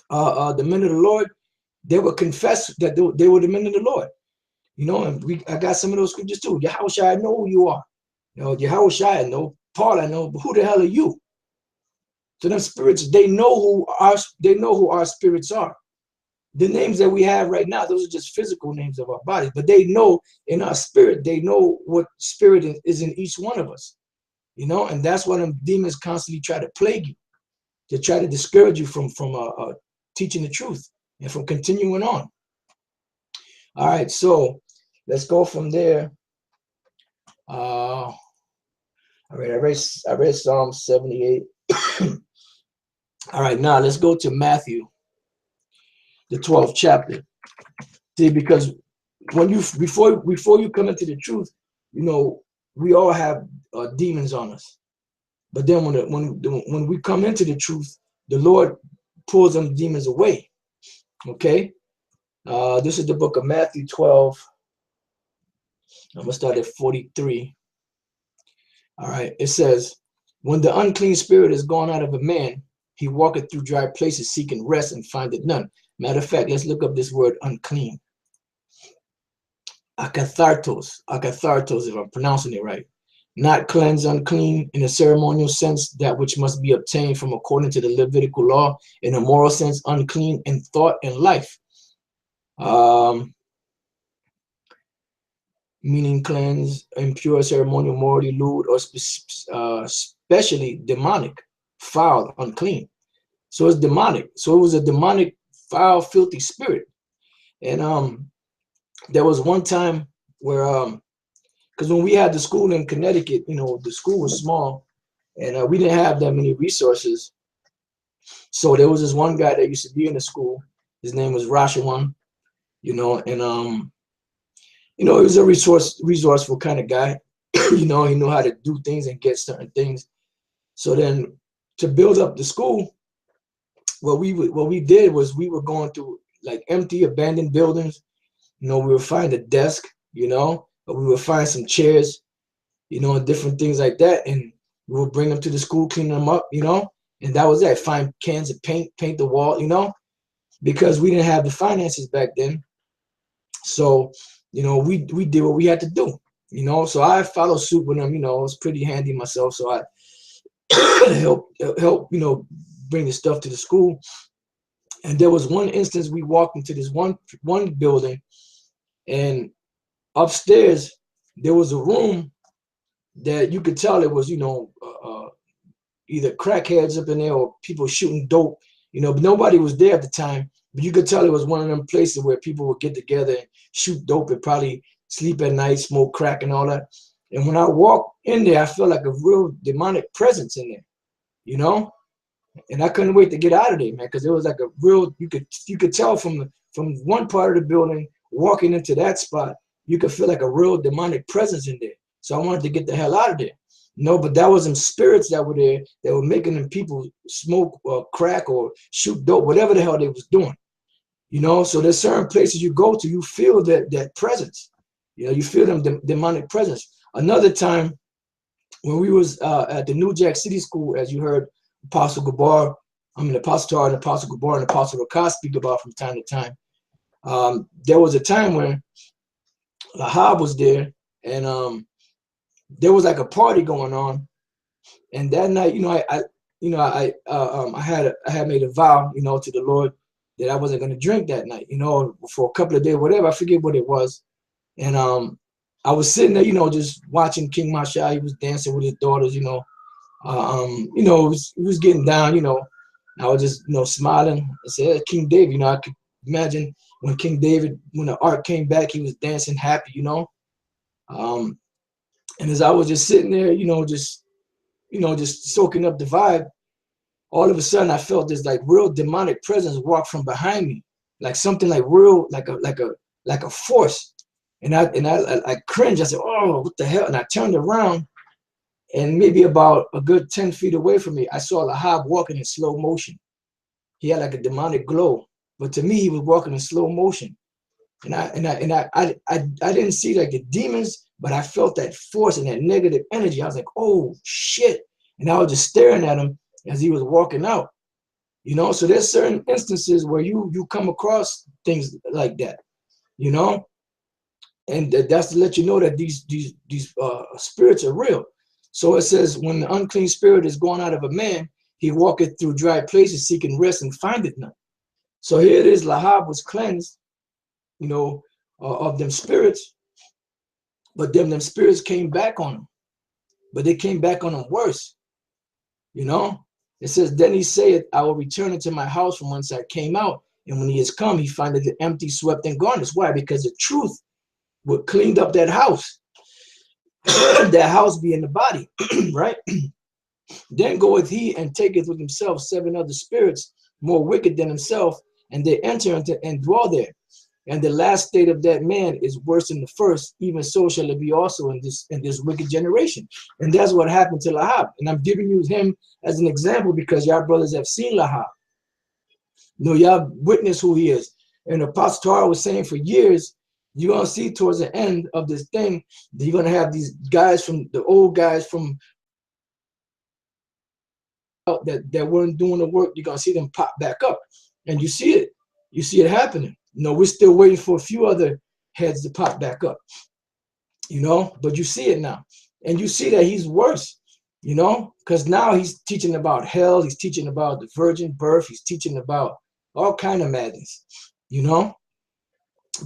the men of the Lord, they would confess that they were the men of the Lord. You know, and I got some of those scriptures too. Yahushua, I know who you are. You know, Yahushua, I know. Paul, I know. But who the hell are you? So them spirits, they know who our spirits are. The names that we have right now, those are just physical names of our bodies. But they know in our spirit, they know what spirit is in each one of us. You know, and that's why them demons constantly try to plague you, to try to discourage you from teaching the truth and from continuing on. All right, so let's go from there. All right, I read Psalm 78. All right, now let's go to Matthew, the 12th chapter. See, because when before you come into the truth, you know, we all have demons on us. But then when we come into the truth, the Lord pulls them demons away. Okay, this is the book of Matthew 12. I'm gonna start at 43. All right, it says, when the unclean spirit is gone out of a man, he walketh through dry places seeking rest and findeth none. Matter of fact, let's look up this word unclean. Akathartos, if I'm pronouncing it right. Not cleansed, unclean in a ceremonial sense, that which must be obtained from according to the Levitical law. In a moral sense, unclean in thought and life. Meaning cleansed, impure, ceremonial, morally lewd, or especially demonic, foul, unclean. So it's demonic. So it was a demonic, foul, filthy spirit. And there was one time where, because when we had the school in Connecticut, you know, the school was small, and we didn't have that many resources. So there was this one guy that used to be in the school. His name was Rashawan, you know, and you know, he was a resourceful kind of guy. You know, he knew how to do things and get certain things. So then, to build up the school, what we did was we were going through like empty, abandoned buildings. You know, we would find a desk, you know, or we would find some chairs, you know, and different things like that, and we would bring them to the school, clean them up, you know, and that was it. Find cans of paint the wall, you know, because we didn't have the finances back then. So, you know, we did what we had to do, you know. So I followed suit with them, you know. I was pretty handy myself, so I help, you know, bring the stuff to the school. And there was one instance we walked into this one building, and upstairs there was a room that you could tell it was, you know, either crackheads up in there or people shooting dope, you know, but nobody was there at the time. But you could tell it was one of them places where people would get together and shoot dope and probably sleep at night, smoke crack and all that. And when I walked in there, I felt like a real demonic presence in there, you know? And I couldn't wait to get out of there, man, because it was like a real, you could tell from one part of the building walking into that spot, you could feel like a real demonic presence in there. So I wanted to get the hell out of there. No, but that was some spirits that were there that were making them people smoke or crack or shoot dope, whatever the hell they was doing. You know, so there's certain places you go to, you feel that presence. You know, you feel them demonic presence. Another time when we was at the New Jack City School, as you heard Apostle Gabar, Apostle Tar and Apostle Gabar and Apostle Rakas speak about from time to time. There was a time when Lahab was there, and there was like a party going on, and that night, I had made a vow, to the Lord that I wasn't going to drink that night, for a couple of days, whatever. I forget what it was, and I was sitting there, just watching King Masha. He was dancing with his daughters, it was getting down, I was just, smiling. I said, King David, I could imagine when King David, when the ark came back, he was dancing happy, and as I was just sitting there, just soaking up the vibe, all of a sudden I felt this like real demonic presence walk from behind me, like something like real, like a force. And I cringed. I said, "Oh, what the hell?" And I turned around, and maybe about a good 10 feet away from me, I saw Lahab walking in slow motion. He had like a demonic glow, but to me, he was walking in slow motion. And I didn't see like the demons, but I felt that force and that negative energy. I was like, "Oh shit!" And I was just staring at him as he was walking out. So there's certain instances where you come across things like that, and that's to let you know that these spirits are real. So it says, when the unclean spirit is gone out of a man, he walketh through dry places seeking rest and findeth none. So here it is, Lahab was cleansed, of them spirits, but them spirits came back on him, but they came back on him worse. It says, then he saith, I will return into my house from whence I came out, and when he is come, he findeth it empty, swept, and garnished. Why? Because the truth would cleaned up that house. That house being the body, right? Then goeth he and taketh with himself 7 other spirits more wicked than himself, and they enter into and dwell there. And the last state of that man is worse than the first. Even so shall it be also in this wicked generation. And that's what happened to Lahab. And I'm giving you him as an example because y'all brothers have seen Lahab. Y'all witness who he is. And Apostle Tara was saying for years, you're gonna see towards the end of this thing, you're gonna have these guys from the old guys from that weren't doing the work. You're gonna see them pop back up, and you see it happening. We're still waiting for a few other heads to pop back up, but you see it now, and you see that he's worse, because now he's teaching about hell, he's teaching about the virgin birth, he's teaching about all kind of madness,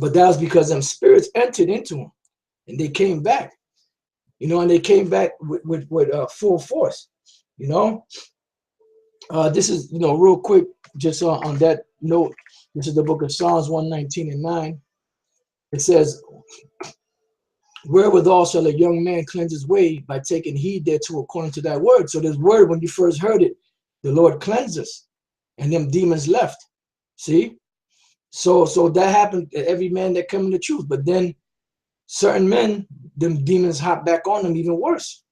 but that was because them spirits entered into him, and they came back, and they came back with full force, This is, real quick, just on that note, this is the book of Psalms 119 and 9. It says, wherewithal shall a young man cleanse his way? By taking heed thereto according to that word. So this word, when you first heard it, the Lord cleansed us, and them demons left. See? So that happened to every man that come in the truth. But then certain men, them demons hop back on them even worse.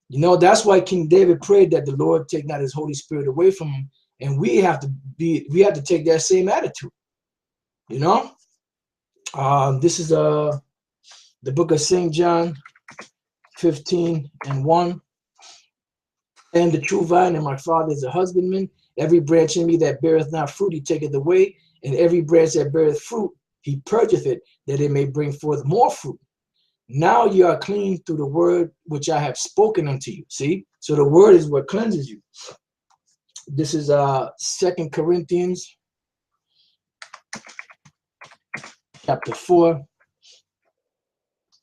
That's why King David prayed that the Lord take not his Holy Spirit away from him. And we have to take that same attitude. This is the book of St. John 15 and 1. And the true vine and my Father is a husbandman. Every branch in me that beareth not fruit, he taketh away. And every branch that beareth fruit, he purgeth it, that it may bring forth more fruit. Now you are clean through the word which I have spoken unto you. See? So the word is what cleanses you. This is 2 Corinthians chapter 4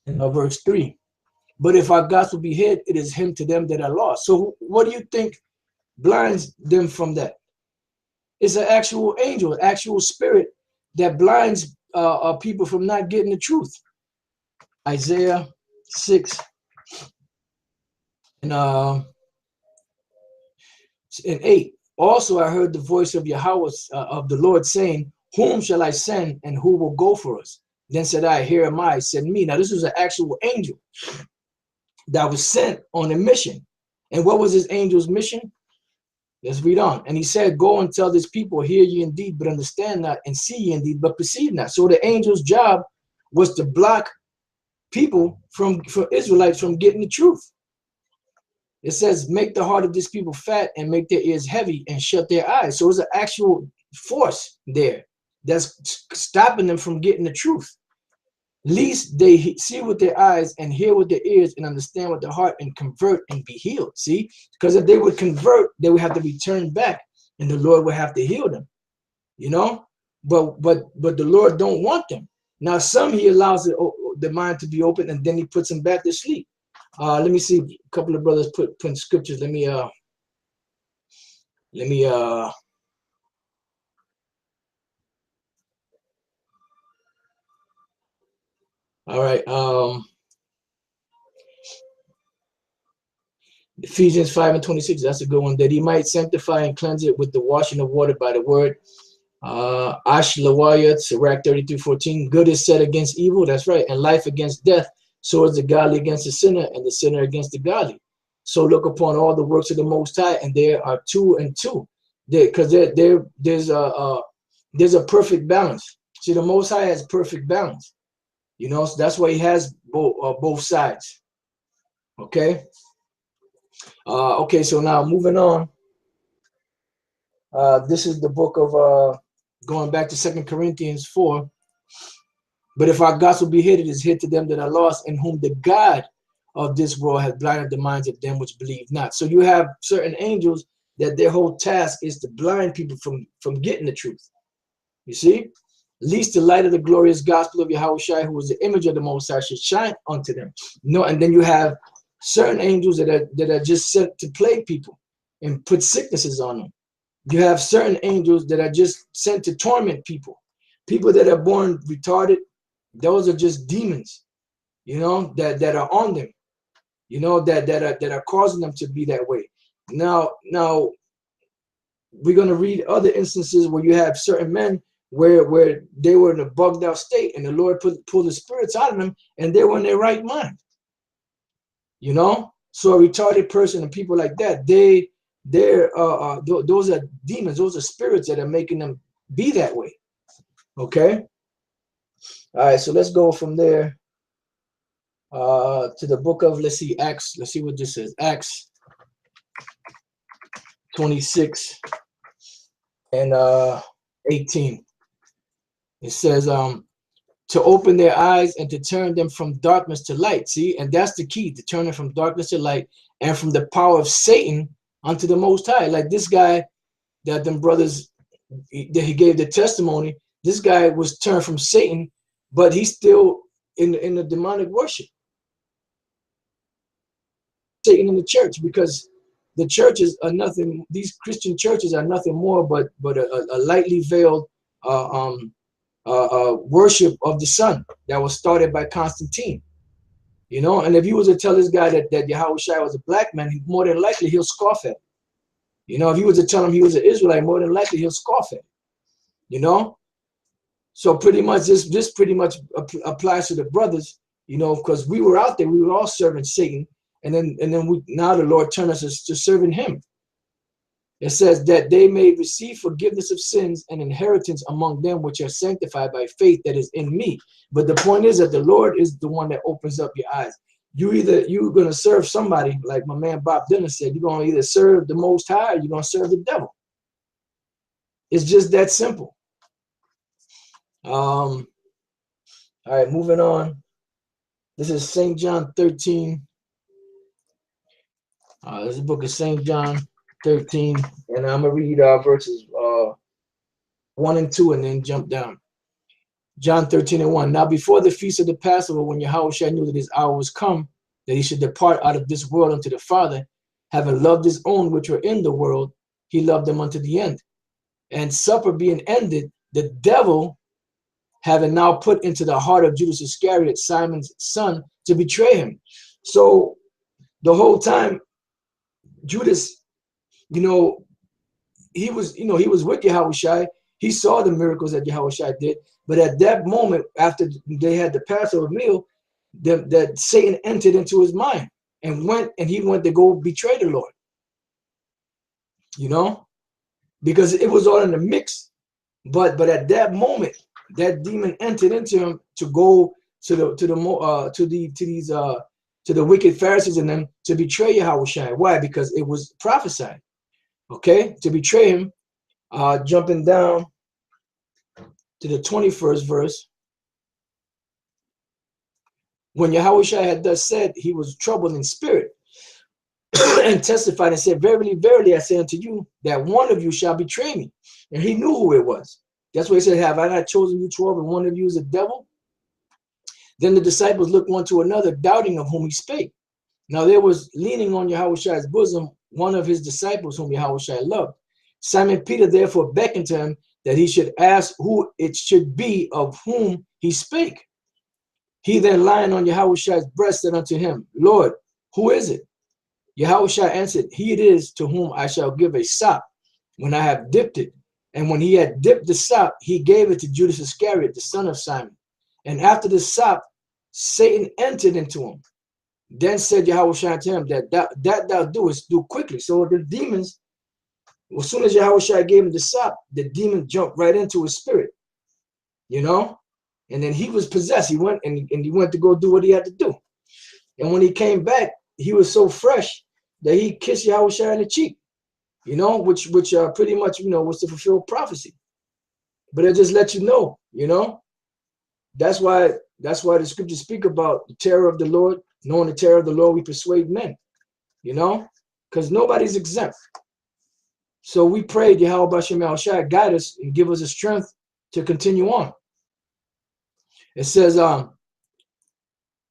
and verse 3. But if our gospel be hid, it is him to them that are lost. So what do you think blinds them from that? It's an actual angel, an actual spirit that blinds people from not getting the truth. Isaiah 6 and 8. Also, I heard the voice of Yahweh, of the Lord, saying, whom shall I send, and who will go for us? Then said I, here am I, send me. Now, this was an actual angel that was sent on a mission. And what was this angel's mission? Let's read on. And he said, go and tell this people, hear ye indeed, but understand not, and see ye indeed, but perceive not. So the angel's job was to block people from Israelites from getting the truth. It says, make the heart of this people fat and make their ears heavy and shut their eyes. So it's an actual force there that's stopping them from getting the truth. Least they see with their eyes and hear with their ears and understand with their heart and convert and be healed. See, because if they would convert, they would have to return back and the Lord would have to heal them, you know. But the Lord don't want them. Now some he allows the mind to be open and then he puts them back to sleep. Let me see, a couple of brothers put scriptures. Let me all right. Ephesians 5:26, that's a good one. That he might sanctify and cleanse it with the washing of water by the word. Ashlawayat, Sirach 33:14. Good is set against evil, that's right, and life against death. So is the godly against the sinner, and the sinner against the godly. So look upon all the works of the Most High, and there are two and two. Because there's a perfect balance. See, the Most High has perfect balance. You know, so that's why he has both sides. Okay. Okay, so now moving on. This is the book of going back to 2 Corinthians 4. But if our gospel be hid, it is hid to them that are lost, in whom the God of this world has blinded the minds of them which believe not. So you have certain angels that their whole task is to blind people from getting the truth. You see? Least the light of the glorious gospel of Yahweh Shai, who is the image of the Most High, should shine unto them. No, and then you have certain angels that are just sent to plague people and put sicknesses on them. You have certain angels that are just sent to torment people. People that are born retarded, those are just demons, you know, that are on them, you know, that are causing them to be that way. Now we're gonna read other instances where you have certain men where they were in a bugged out state, and the Lord pulled the spirits out of them, and they were in their right mind. You know, so a retarded person and people like that, those are demons, those are spirits that are making them be that way. Okay. All right, so let's go from there to the book of, let's see, Acts. Let's see what this says. Acts 26 and 18. It says, to open their eyes and to turn them from darkness to light. See, and that's the key, to turn them from darkness to light and from the power of Satan unto the Most High. Like this guy that them brothers, that he gave the testimony, this guy was turned from Satan, but he's still in the demonic worship. Satan in the church, because the churches are nothing, these Christian churches are nothing more but a lightly veiled worship of the sun that was started by Constantine, you know. And if you was to tell this guy that Yahweh Shai was a black man, more than likely he'll scoff at it. You know, if you was to tell him he was an Israelite, more than likely he'll scoff at it, you know. So pretty much this pretty much applies to the brothers, you know, because we were out there, we were all serving Satan, and then now the Lord turned us to serving him. It says that they may receive forgiveness of sins and inheritance among them which are sanctified by faith that is in me. But the point is that the Lord is the one that opens up your eyes. You're going to serve somebody, like my man Bob Dylan said, you're going to either serve the Most High or you're going to serve the devil. It's just that simple. All right, moving on. This is St. John 13. This is the book of St. John 13, and I'm going to read verses 1 and 2 and then jump down. John 13 and 1. Now before the feast of the Passover, when Yahweh Shai knew that his hour was come, that he should depart out of this world unto the Father, having loved his own which were in the world, he loved them unto the end. And supper being ended, the devil, having now put into the heart of Judas Iscariot, Simon's son, to betray him. So the whole time, Judas, you know, he was, you know, he was with Yahushua. He saw the miracles that Yahushua did. But at that moment, after they had the Passover meal, that Satan entered into his mind and he went to go betray the Lord. You know, because it was all in the mix. But at that moment, that demon entered into him to go to the wicked Pharisees and them to betray Yahushua. Why? Because it was prophesied. Okay, to betray him. Jumping down to the 21st verse. When Yahushua had thus said, he was troubled in spirit and testified and said, verily, verily, I say unto you, that one of you shall betray me. And he knew who it was. That's why he said, have I not chosen you 12 and one of you is a devil? Then the disciples looked one to another, doubting of whom he spake. Now there was leaning on Yahushua's bosom one of his disciples whom Yahushua loved. Simon Peter therefore beckoned to him that he should ask who it should be of whom he spake. He then lying on Yahushua's breast said unto him, Lord, who is it? Yahushua answered, he it is to whom I shall give a sop when I have dipped it. And when he had dipped the sop, he gave it to Judas Iscariot, the son of Simon. And after the sop, Satan entered into him. Then said Yahushua to him, that thou doest, do quickly. So the demons, as soon as Yahushua gave him the sop, the demon jumped right into his spirit, you know? And then he was possessed. He went and he went to go do what he had to do. And when he came back, he was so fresh that he kissed Yahushua in the cheek, you know, which pretty much, you know, was to fulfill prophecy. But it just let you know, you know, that's why the scriptures speak about the terror of the Lord. Knowing the terror of the Lord, we persuade men, you know, because nobody's exempt. So we pray Yahweh Bashem Yahushua guide us and give us the strength to continue on. It says, now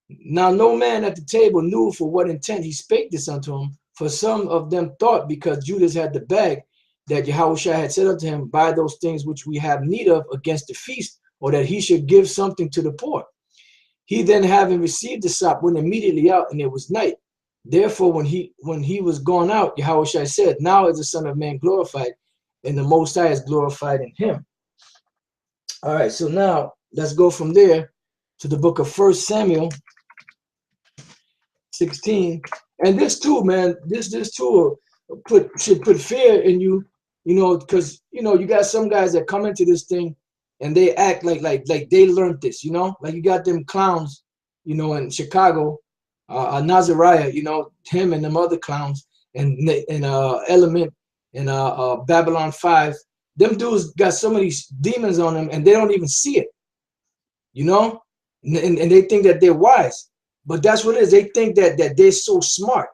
no man at the table knew for what intent he spake this unto him, for some of them thought because Judas had the bag that Yahushua had said unto him, buy those things which we have need of against the feast, or that he should give something to the poor. He then, having received the sop, went immediately out, and it was night. Therefore, when he was gone out, Yahushua said, now is the Son of Man glorified, and the Most High is glorified in him. All right, so now let's go from there to the book of 1 Samuel 16. And this too, man, this too should put fear in you, you know, because, you know, you got some guys that come into this thing and they act like they learned this, you know, like you got them clowns, you know, in Chicago, Nazariah, you know, him and them other clowns, and Element and Babylon 5. Them dudes got so many demons on them and they don't even see it, you know, and they think that they're wise, but that's what it is. They think that they're so smart,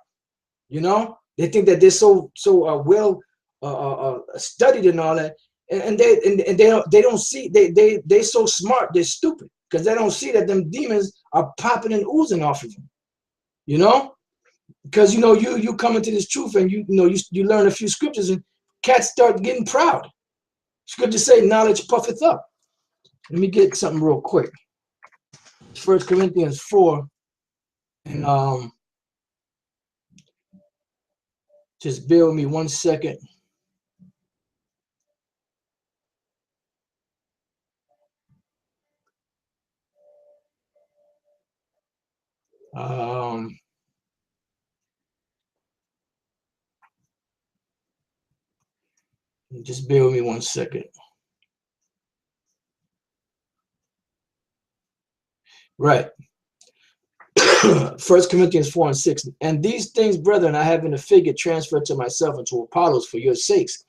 you know, they think that they're so well studied and all that. And they don't see, they so smart, they're stupid, because they don't see that them demons are popping and oozing off of them, you know, because, you know, you come into this truth and you learn a few scriptures and cats start getting proud. Scriptures say knowledge puffeth up. Let me get something real quick. 1 Corinthians 4, and just bear with me 1 second. Just bear with me 1 second. Right. 1 Corinthians 4 and 6. And these things, brethren, I have in a figure transferred to myself and to Apollos for your sakes,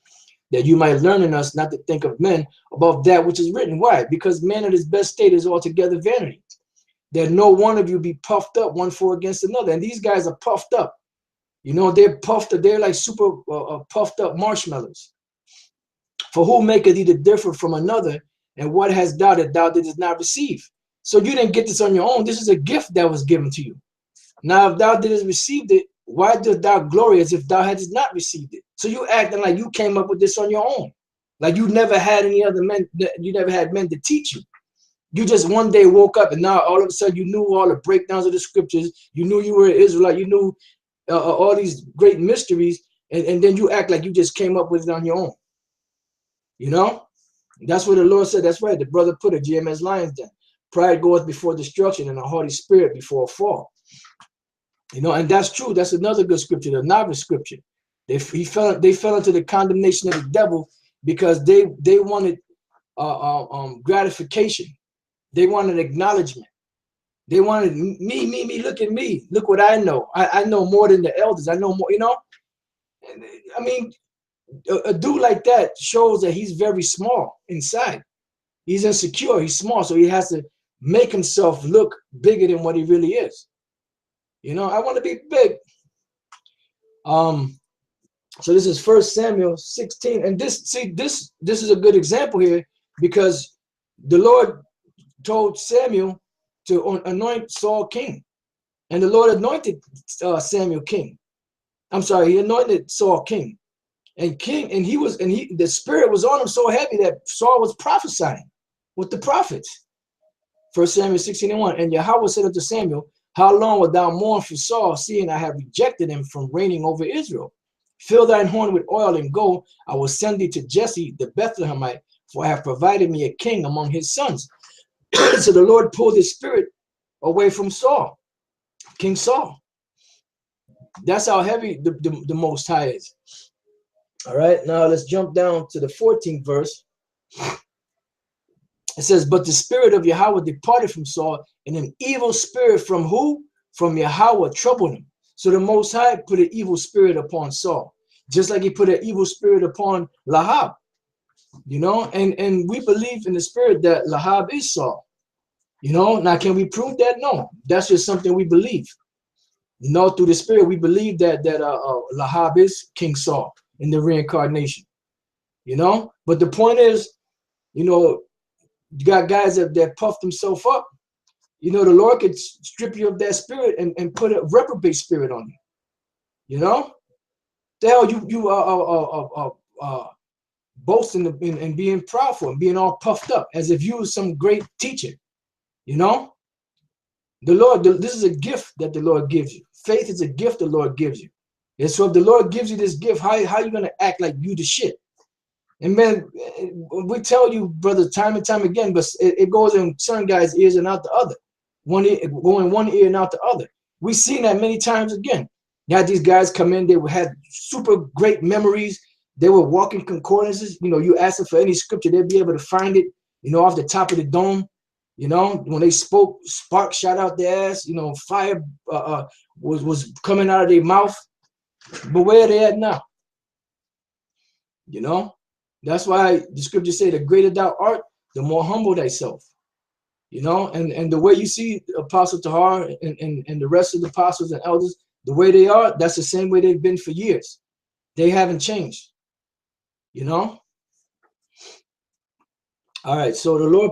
that you might learn in us not to think of men above that which is written. Why? Because man at his best state is altogether vanity. That no one of you be puffed up one for against another. And these guys are puffed up. You know, they're puffed up. They're like super puffed up marshmallows. For who maketh thee to differ from another? And what hast thou that thou didst not receive? So you didn't get this on your own. This is a gift that was given to you. Now, if thou didst receive it, why dost thou glory as if thou hadst not received it? So you acting like you came up with this on your own. Like you never had any other men, you never had men to teach you. You just one day woke up and now all of a sudden you knew all the breakdowns of the scriptures. You knew you were an Israelite. You knew all these great mysteries. And then you act like you just came up with it on your own. You know, that's what the Lord said. That's right. The brother put it, GMS Lions Den. Pride goeth before destruction and a haughty spirit before a fall. You know, and that's true. That's another good scripture, the novice scripture. They fell into the condemnation of the devil because they wanted gratification. They wanted acknowledgement. They wanted me, look at me. Look what I know. I know more than the elders. I know more, you know. I mean, a dude like that shows that he's very small inside. He's insecure. He's small. So he has to make himself look bigger than what he really is. You know, I want to be big. So this is 1 Samuel 16. And this is a good example here because the Lord told Samuel to anoint Saul king. And the Lord anointed Samuel king. I'm sorry, he anointed Saul king. And the spirit was on him so heavy that Saul was prophesying with the prophets. 1 Samuel 16:1. And Yahweh said unto Samuel, how long wilt thou mourn for Saul, seeing I have rejected him from reigning over Israel? Fill thine horn with oil and go. I will send thee to Jesse the Bethlehemite, for I have provided me a king among his sons. So the Lord pulled his spirit away from Saul, King Saul. That's how heavy the Most High is. All right, now let's jump down to the 14th verse. It says, but the spirit of Yahweh departed from Saul, and an evil spirit from who? From Yahweh troubled him. So the Most High put an evil spirit upon Saul, just like he put an evil spirit upon Lahab. You know, and we believe in the spirit that Lahab is Saul. You know, now can we prove that? No, that's just something we believe. You know, through the spirit, we believe that Lahab is King Saul in the reincarnation. You know, but the point is, you know, you got guys that puff themselves up. You know, the Lord could strip you of that spirit and put a reprobate spirit on you. You know, the hell you boasting and being proud for and being all puffed up as if you was some great teacher. You know, the Lord, this is a gift that the Lord gives you. Faith is a gift the Lord gives you. And so if the Lord gives you this gift, how are you going to act like you the shit? And man, we tell you, brother, time and time again, but it goes in certain guys' ears and out the other. Going one ear and out the other. We've seen that many times again. You had these guys come in, they had super great memories. They were walking concordances. You know, you ask them for any scripture, they'd be able to find it, you know, off the top of the dome. You know, when they spoke, sparks shot out their ass, you know, fire was coming out of their mouth. But where are they at now? You know? That's why the scriptures say the greater thou art, the more humble thyself. You know, and the way you see Apostle Tahar and the rest of the apostles and elders, the way they are, that's the same way they've been for years. They haven't changed. You know? All right, so the Lord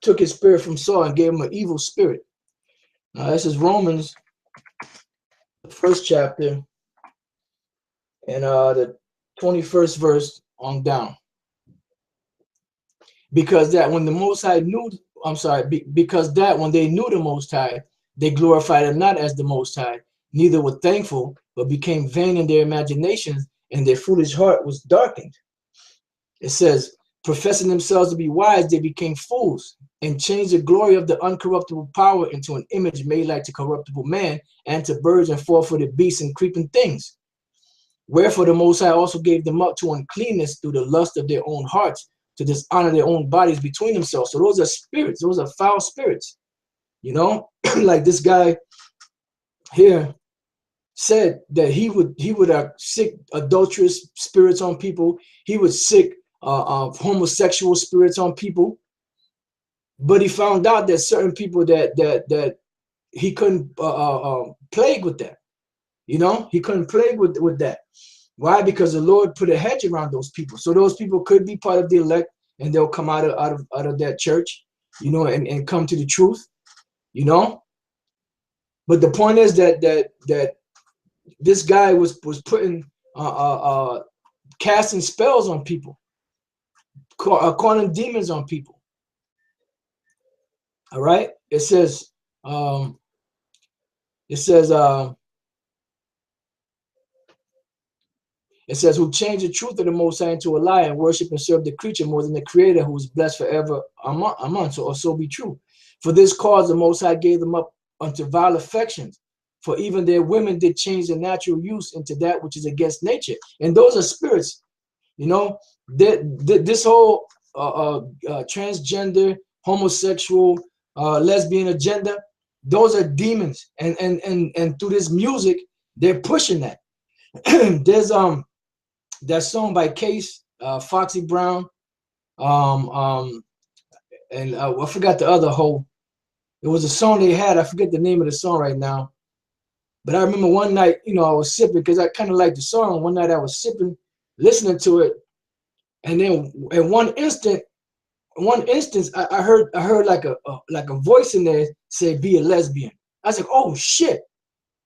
took his spirit from Saul and gave him an evil spirit. Now, this is Romans, the 1st chapter, and the 21st verse on down. Because that when the Most High knew, because that when they knew the Most High, they glorified him not as the Most High, neither were thankful, but became vain in their imaginations, and their foolish heart was darkened. It says, professing themselves to be wise, they became fools, and changed the glory of the uncorruptible power into an image made like to corruptible man, and to birds and four-footed beasts and creeping things. Wherefore the Most High also gave them up to uncleanness through the lust of their own hearts, to dishonor their own bodies between themselves. So those are spirits. Those are foul spirits. You know, like this guy here said that he would sick adulterous spirits on people. He would sick homosexual spirits on people. But he found out that certain people that he couldn't plague with that. You know, he couldn't plague with that. Why? Because the Lord put a hedge around those people. So those people could be part of the elect, and they'll come out of that church, you know, and come to the truth, you know. But the point is that this guy was putting casting spells on people, calling demons on people. All right. It says It says, who changed the truth of the Most High into a lie and worship and serve the creature more than the Creator, who is blessed forever. Amen. So be true. For this cause, the Most High gave them up unto vile affections. For even their women did change the natural use into that which is against nature. And those are spirits. You know, this whole transgender, homosexual, lesbian agenda, those are demons. And through this music, they're pushing that. There's that song by Case, Foxy Brown, and I forgot the other whole. It was a song they had. I forget the name of the song right now. But I remember one night, you know, I was sipping because I kind of liked the song. One night I was sipping, listening to it, and then in one instance, I heard like a voice in there say, "Be a lesbian." I was like, "Oh shit!"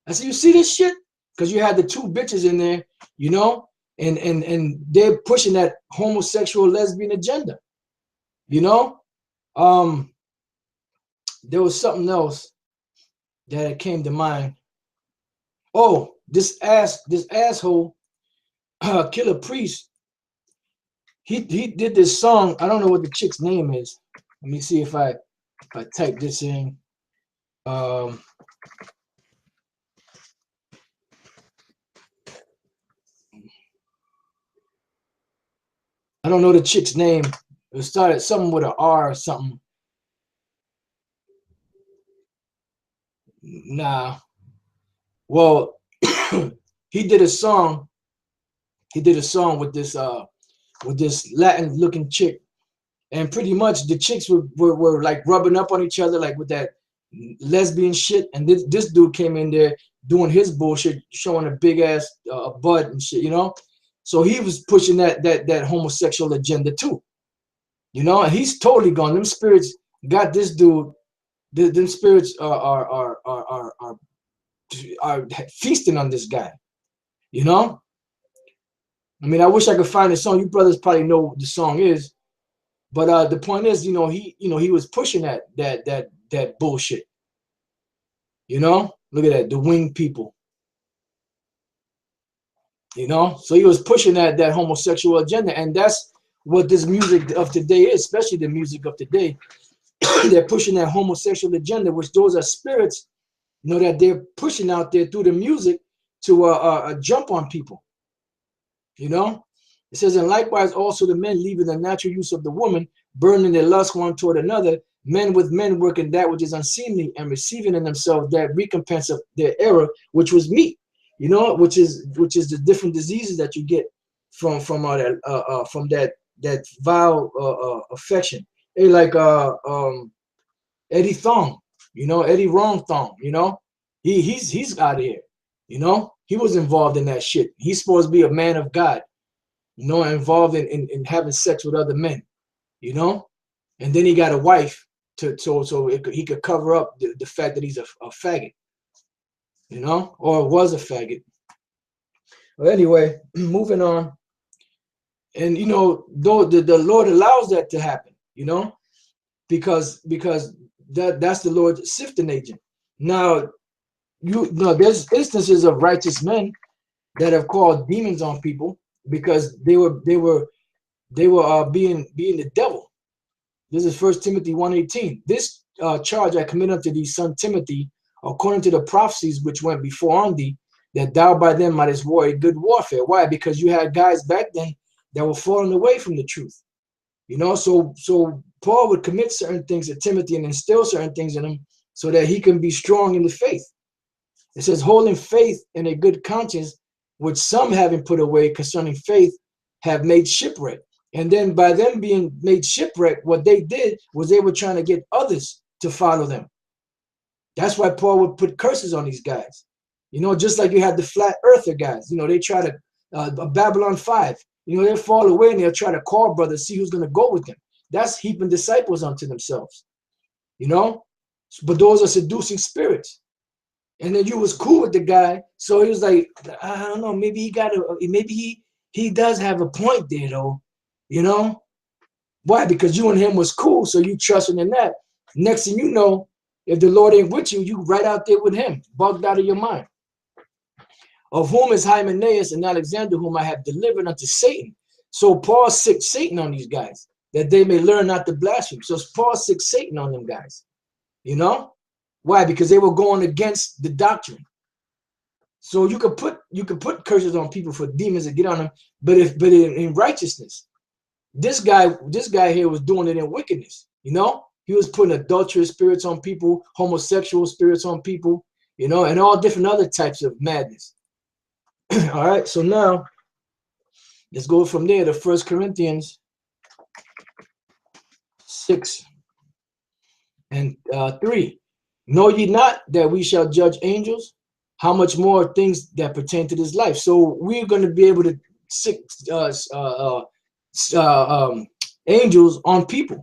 I said, "You see this shit?" Because you had the two bitches in there, you know, and they're pushing that homosexual lesbian agenda, you know. There was something else that came to mind. Oh, this asshole, Killer Priest. He did this song. I don't know what the chick's name is. Let me see if I type this in. I don't know the chick's name. It started something with an R or something. Nah. Well, he did a song. He did a song with this Latin looking chick, and pretty much the chicks were like rubbing up on each other, like with that lesbian shit. And this dude came in there doing his bullshit, showing a big ass butt and shit, you know. So he was pushing that homosexual agenda too, you know. And he's totally gone. Them spirits got this dude. Them spirits are feasting on this guy, you know. I mean, I wish I could find the song. You brothers probably know what the song is, but the point is, you know, he was pushing that bullshit. You know, look at that, the winged people. You know, so he was pushing that homosexual agenda, and that's what this music of today is, especially the music of today. They're pushing that homosexual agenda, which those are spirits, you know, that they're pushing out there through the music to jump on people. You know, it says, and likewise also the men leaving the natural use of the woman, burning their lust one toward another, men with men working that which is unseemly, and receiving in themselves that recompense of their error, which was meat. You know, which is the different diseases that you get from that vile affection. Hey, like Eddie Thong, you know, Eddie Wrong Thong, you know, he's out of here. You know, he was involved in that shit. He's supposed to be a man of God, you know, involved in having sex with other men, you know, and then he got a wife he could cover up the fact that he's a faggot, you know, or was a faggot. Well, anyway, moving on. And you know, though the Lord allows that to happen, you know, because that's the Lord's sifting agent. Now, you know, there's instances of righteous men that have called demons on people because they were being the devil. This is 1 Timothy 1:18. This charge I commit unto thee, son Timothy, according to the prophecies which went before on thee, that thou by them mightest war a good warfare. Why? Because you had guys back then that were falling away from the truth. You know, so Paul would commit certain things to Timothy and instill certain things in him so that he can be strong in the faith. It says, holding faith in a good conscience, which some having put away concerning faith have made shipwreck. And then by them being made shipwreck, what they did was they were trying to get others to follow them. That's why Paul would put curses on these guys. You know, just like you had the flat earther guys, you know, they try to, Babylon 5, you know, they'll fall away and they'll try to call brothers, see who's going to go with them. That's heaping disciples unto themselves, you know, but those are seducing spirits. And then you was cool with the guy, so he was like, I don't know, maybe he does have a point there though, you know. Why? Because you and him was cool, so you trusted in that. Next thing you know, if the Lord ain't with you, you right out there with him, bugged out of your mind. of whom is Hymenaeus and Alexander, whom I have delivered unto Satan. So Paul sicked Satan on these guys, that they may learn not to blaspheme. So Paul sicked Satan on them guys. You know? Why? Because they were going against the doctrine. So you could put curses on people for demons to get on them, but in righteousness, this guy here was doing it in wickedness. You know, he was putting adulterous spirits on people, homosexual spirits on people, you know, and all different other types of madness. All right, so now let's go from there to 1 Corinthians 6 and 3. Know ye not that we shall judge angels? How much more things that pertain to this life? So we're going to be able to sick angels on people,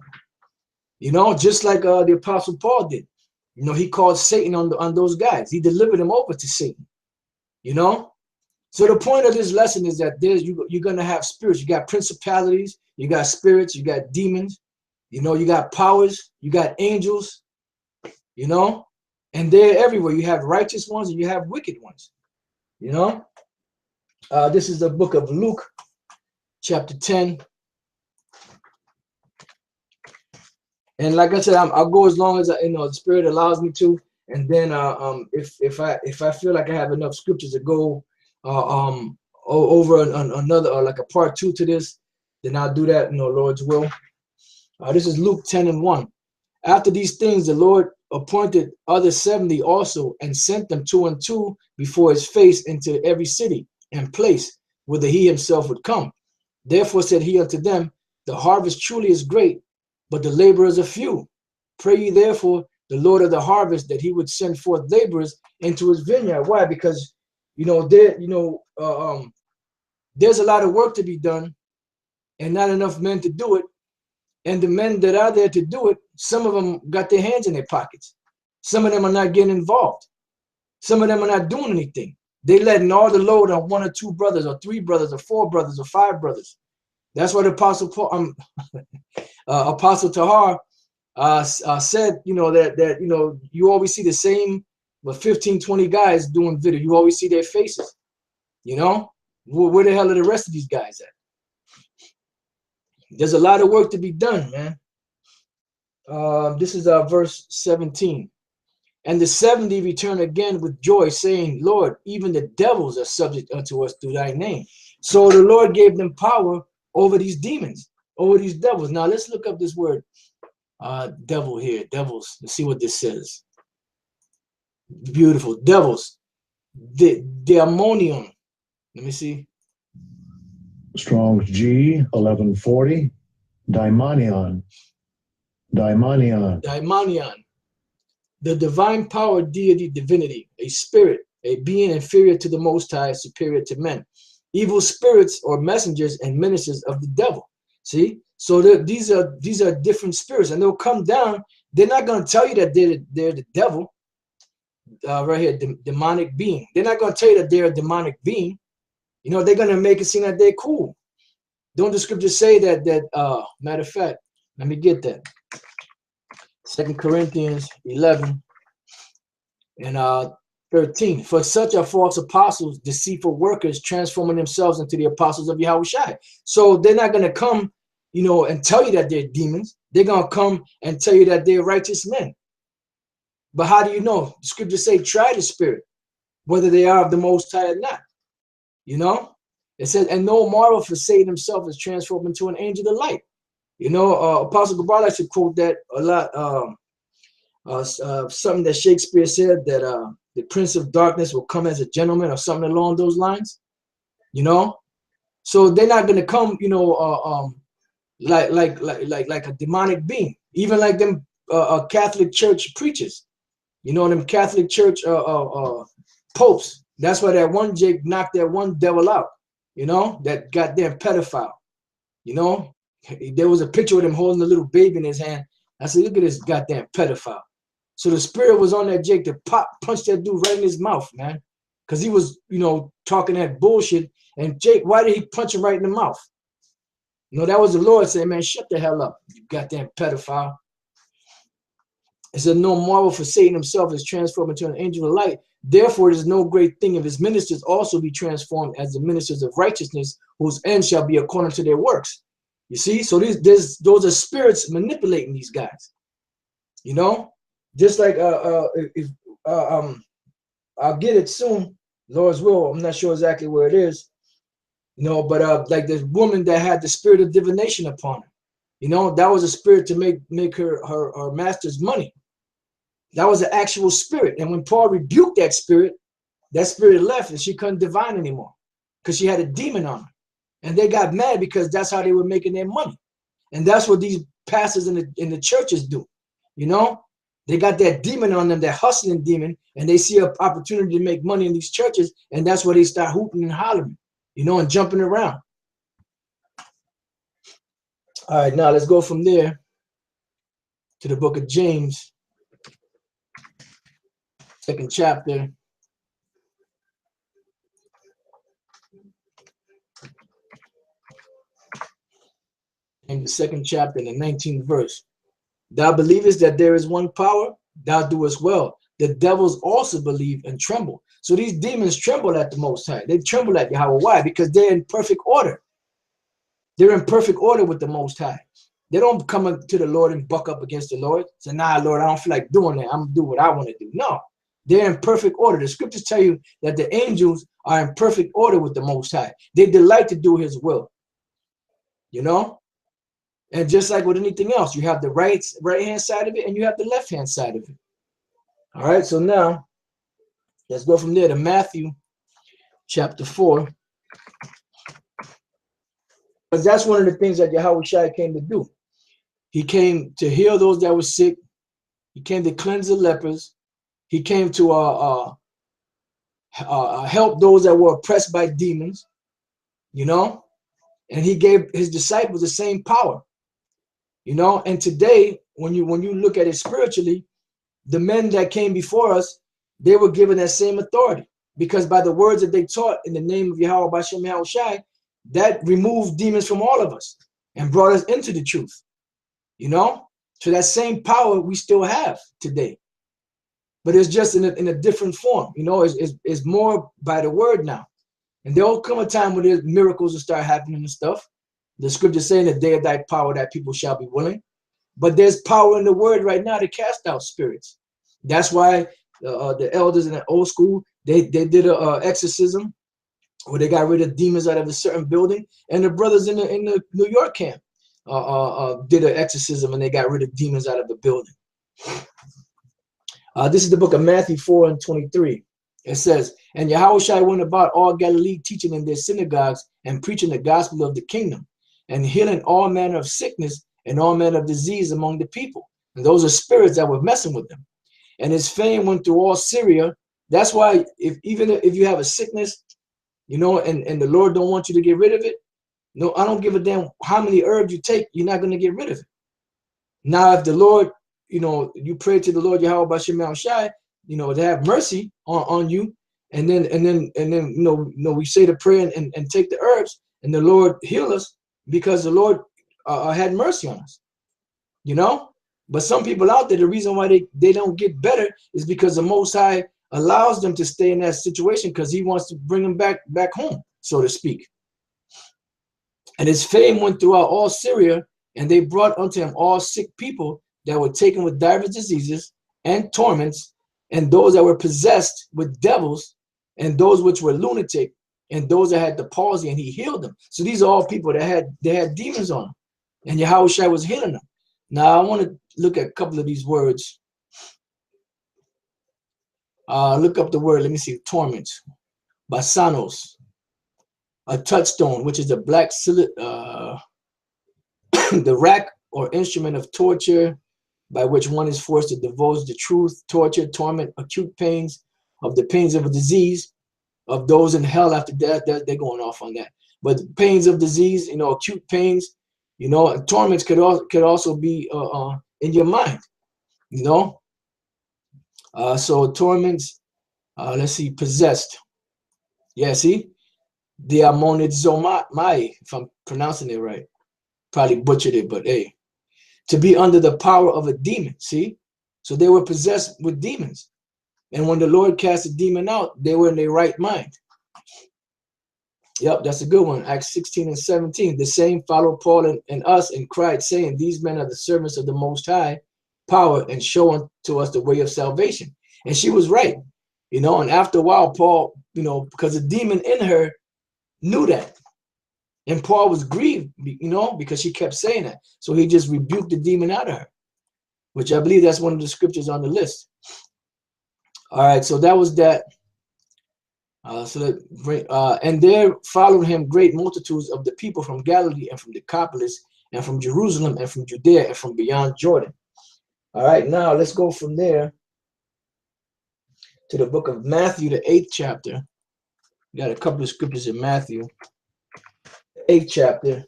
you know, just like the Apostle Paul did. You know, he called Satan on those guys. He delivered them over to Satan, you know. So the point of this lesson is that you're going to have spirits. You got principalities, you got spirits, you got demons, you know, you got powers, you got angels, you know, and they're everywhere. You have righteous ones and you have wicked ones, you know. This is the book of Luke, chapter 10. And like I said, I'll go as long as the Spirit allows me to. And then if I feel like I have enough scriptures to go over another like a part 2 to this, then I'll do that, Lord's will. This is Luke 10 and 1. After these things, the Lord appointed other 70 also, and sent them 2 and 2 before his face into every city and place whither he himself would come. Therefore said he unto them, the harvest truly is great, but the laborers are few. Pray ye therefore the Lord of the harvest that he would send forth laborers into his vineyard. Why? Because there's a lot of work to be done and not enough men to do it. And the men that are there to do it, some of them got their hands in their pockets. Some of them are not getting involved. Some of them are not doing anything. They letting all the load on 1 or 2 brothers or 3 brothers or 4 brothers or 5 brothers. That's what Apostle Paul, Apostle Tahar said, that you always see the same, 15, 20 guys doing video. You always see their faces. Where the hell are the rest of these guys at? There's a lot of work to be done, man. This is verse 17. And the 70 return again with joy, saying, Lord, even the devils are subject unto us through thy name. So the Lord gave them power over these demons, over these devils. Now let's look up this word, devil here, devils. Let's see what this says. Beautiful. Devils. Daemonion. Let me see. Strong's G, 1140. Daimonion. Daimonion. Daimonion. The divine power, deity, divinity, a spirit, a being inferior to the Most High, superior to men. Evil spirits or messengers and ministers of the devil. See? So these are different spirits, and they'll come down. They're not going to tell you that they're the devil. Right here, demonic being. They're not going to tell you that they're a demonic being. They're going to make it seem like they're cool. Don't the scriptures say that matter of fact, let me get that. 2 Corinthians 11 and 13. For such are false apostles, deceitful workers, transforming themselves into the apostles of Yahushua. So they're not going to come, and tell you that they're demons. They're going to come and tell you that they're righteous men. But how do you know? The scriptures say, try the spirit, whether they are of the Most High or not. It says, and no marvel, for Satan himself is transformed into an angel of light. Apostle Gabar likes to quote that a lot. Something that Shakespeare said, that the prince of darkness will come as a gentleman, or something along those lines. So they're not going to come, like a demonic being, even like them Catholic Church preachers. Them Catholic Church popes. That's why that one Jake knocked that one devil out. That goddamn pedophile. There was a picture of him holding a little baby in his hand. I said, look at this goddamn pedophile. So the spirit was on that Jake to punch that dude right in his mouth, man. Because he was, talking that bullshit. And Jake, why did he punch him right in the mouth? That was the Lord saying, man, shut the hell up, you goddamn pedophile. It said, no marvel, for Satan himself is transformed into an angel of light. Therefore, it is no great thing if his ministers also be transformed as the ministers of righteousness, whose end shall be according to their works. You see, so those are spirits manipulating these guys. You know, just like I'll get it soon, Lord's will. I'm not sure exactly where it is. You know, but like this woman that had the spirit of divination upon her. You know, that was a spirit to make her master's money. That was an actual spirit. And when Paul rebuked that spirit left and she couldn't divine anymore because she had a demon on her. And they got mad because that's how they were making their money. And that's what these pastors in the churches do. You know, they got that demon on them, that hustling demon, and they see an opportunity to make money in these churches. And that's where they start hooting and hollering, you know, and jumping around. All right, now let's go from there to the book of James, 2nd chapter. In the 2nd chapter, in the 19th verse. Thou believest that there is one power, thou doest well. The devils also believe and tremble. So these demons tremble at the Most High. They tremble at Yahweh. Why? Because they're in perfect order. They're in perfect order with the Most High. They don't come up to the Lord and buck up against the Lord. Say, nah, Lord, I don't feel like doing that. I'm going to do what I want to do. No, they're in perfect order. The scriptures tell you that the angels are in perfect order with the Most High. They delight to do his will. You know? And just like with anything else, you have the right-hand side of it and you have the left-hand side of it. All right, so now let's go from there to Matthew chapter 4. Because that's one of the things that Yahweh Shai came to do. He came to heal those that were sick. He came to cleanse the lepers. He came to help those that were oppressed by demons, you know, and he gave his disciples the same power. You know, and today, when you look at it spiritually, the men that came before us, they were given that same authority because by the words that they taught in the name of Yahweh Bashem Yahweh Shai, that removed demons from all of us and brought us into the truth. You know, so that same power we still have today, but it's just in a different form. You know, it's more by the word now, and there will come a time when there's miracles will start happening and stuff. The scripture saying the day of thy power that people shall be willing. But there's power in the word right now to cast out spirits. That's why the elders in the old school, they did a exorcism where they got rid of demons out of a certain building. And the brothers in the New York camp did an exorcism and they got rid of demons out of the building. This is the book of Matthew 4:23. It says, and Yahushua went about all Galilee teaching in their synagogues and preaching the gospel of the kingdom and healing all manner of sickness and all manner of disease among the people. And those are spirits that were messing with them. And his fame went through all Syria. That's why even if you have a sickness, you know, and the Lord don't want you to get rid of it, no, I don't give a damn how many herbs you take, you're not going to get rid of it. Now, if the Lord, you know, you pray to the Lord Yahweh Bashem Yahweh Shai, you know, to have mercy on you, and then you know, we say the prayer and take the herbs, and the Lord heal us because the Lord had mercy on us, you know. But some people out there, the reason why they don't get better is because the Most High allows them to stay in that situation because he wants to bring them back home, so to speak. And his fame went throughout all Syria, and they brought unto him all sick people that were taken with divers diseases and torments, and those that were possessed with devils, and those which were lunatic, and those that had the palsy, and he healed them. So these are all people that had demons on them, and Yahushua was healing them. Now I want to look at a couple of these words. Look up the word. Let me see. Torments, basanos, a touchstone, which is a black the rack or instrument of torture, by which one is forced to divulge the truth, torture, torment, acute pains, of the pains of a disease, of those in hell after death. They're going off on that. But pains of disease, you know, acute pains, you know, torments could also be in your mind, you know. So torments, let's see, possessed. Yeah, see? Diamonizomai, if I'm pronouncing it right. Probably butchered it, but hey. To be under the power of a demon, see? So they were possessed with demons. And when the Lord cast the demon out, they were in their right mind. Yep, that's a good one. Acts 16 and 17. The same followed Paul and us and cried, saying, these men are the servants of the Most High power and showing to us the way of salvation. And she was right, you know. And after a while, Paul, you know, because the demon in her knew that. And Paul was grieved, you know, because she kept saying that. So he just rebuked the demon out of her, which I believe that's one of the scriptures on the list. All right, so that was that. And there followed him great multitudes of the people from Galilee and from Decapolis and from Jerusalem and from Judea and from beyond Jordan. All right, now let's go from there to the book of Matthew, the 8th chapter. We got a couple of scriptures in Matthew, the 8th chapter,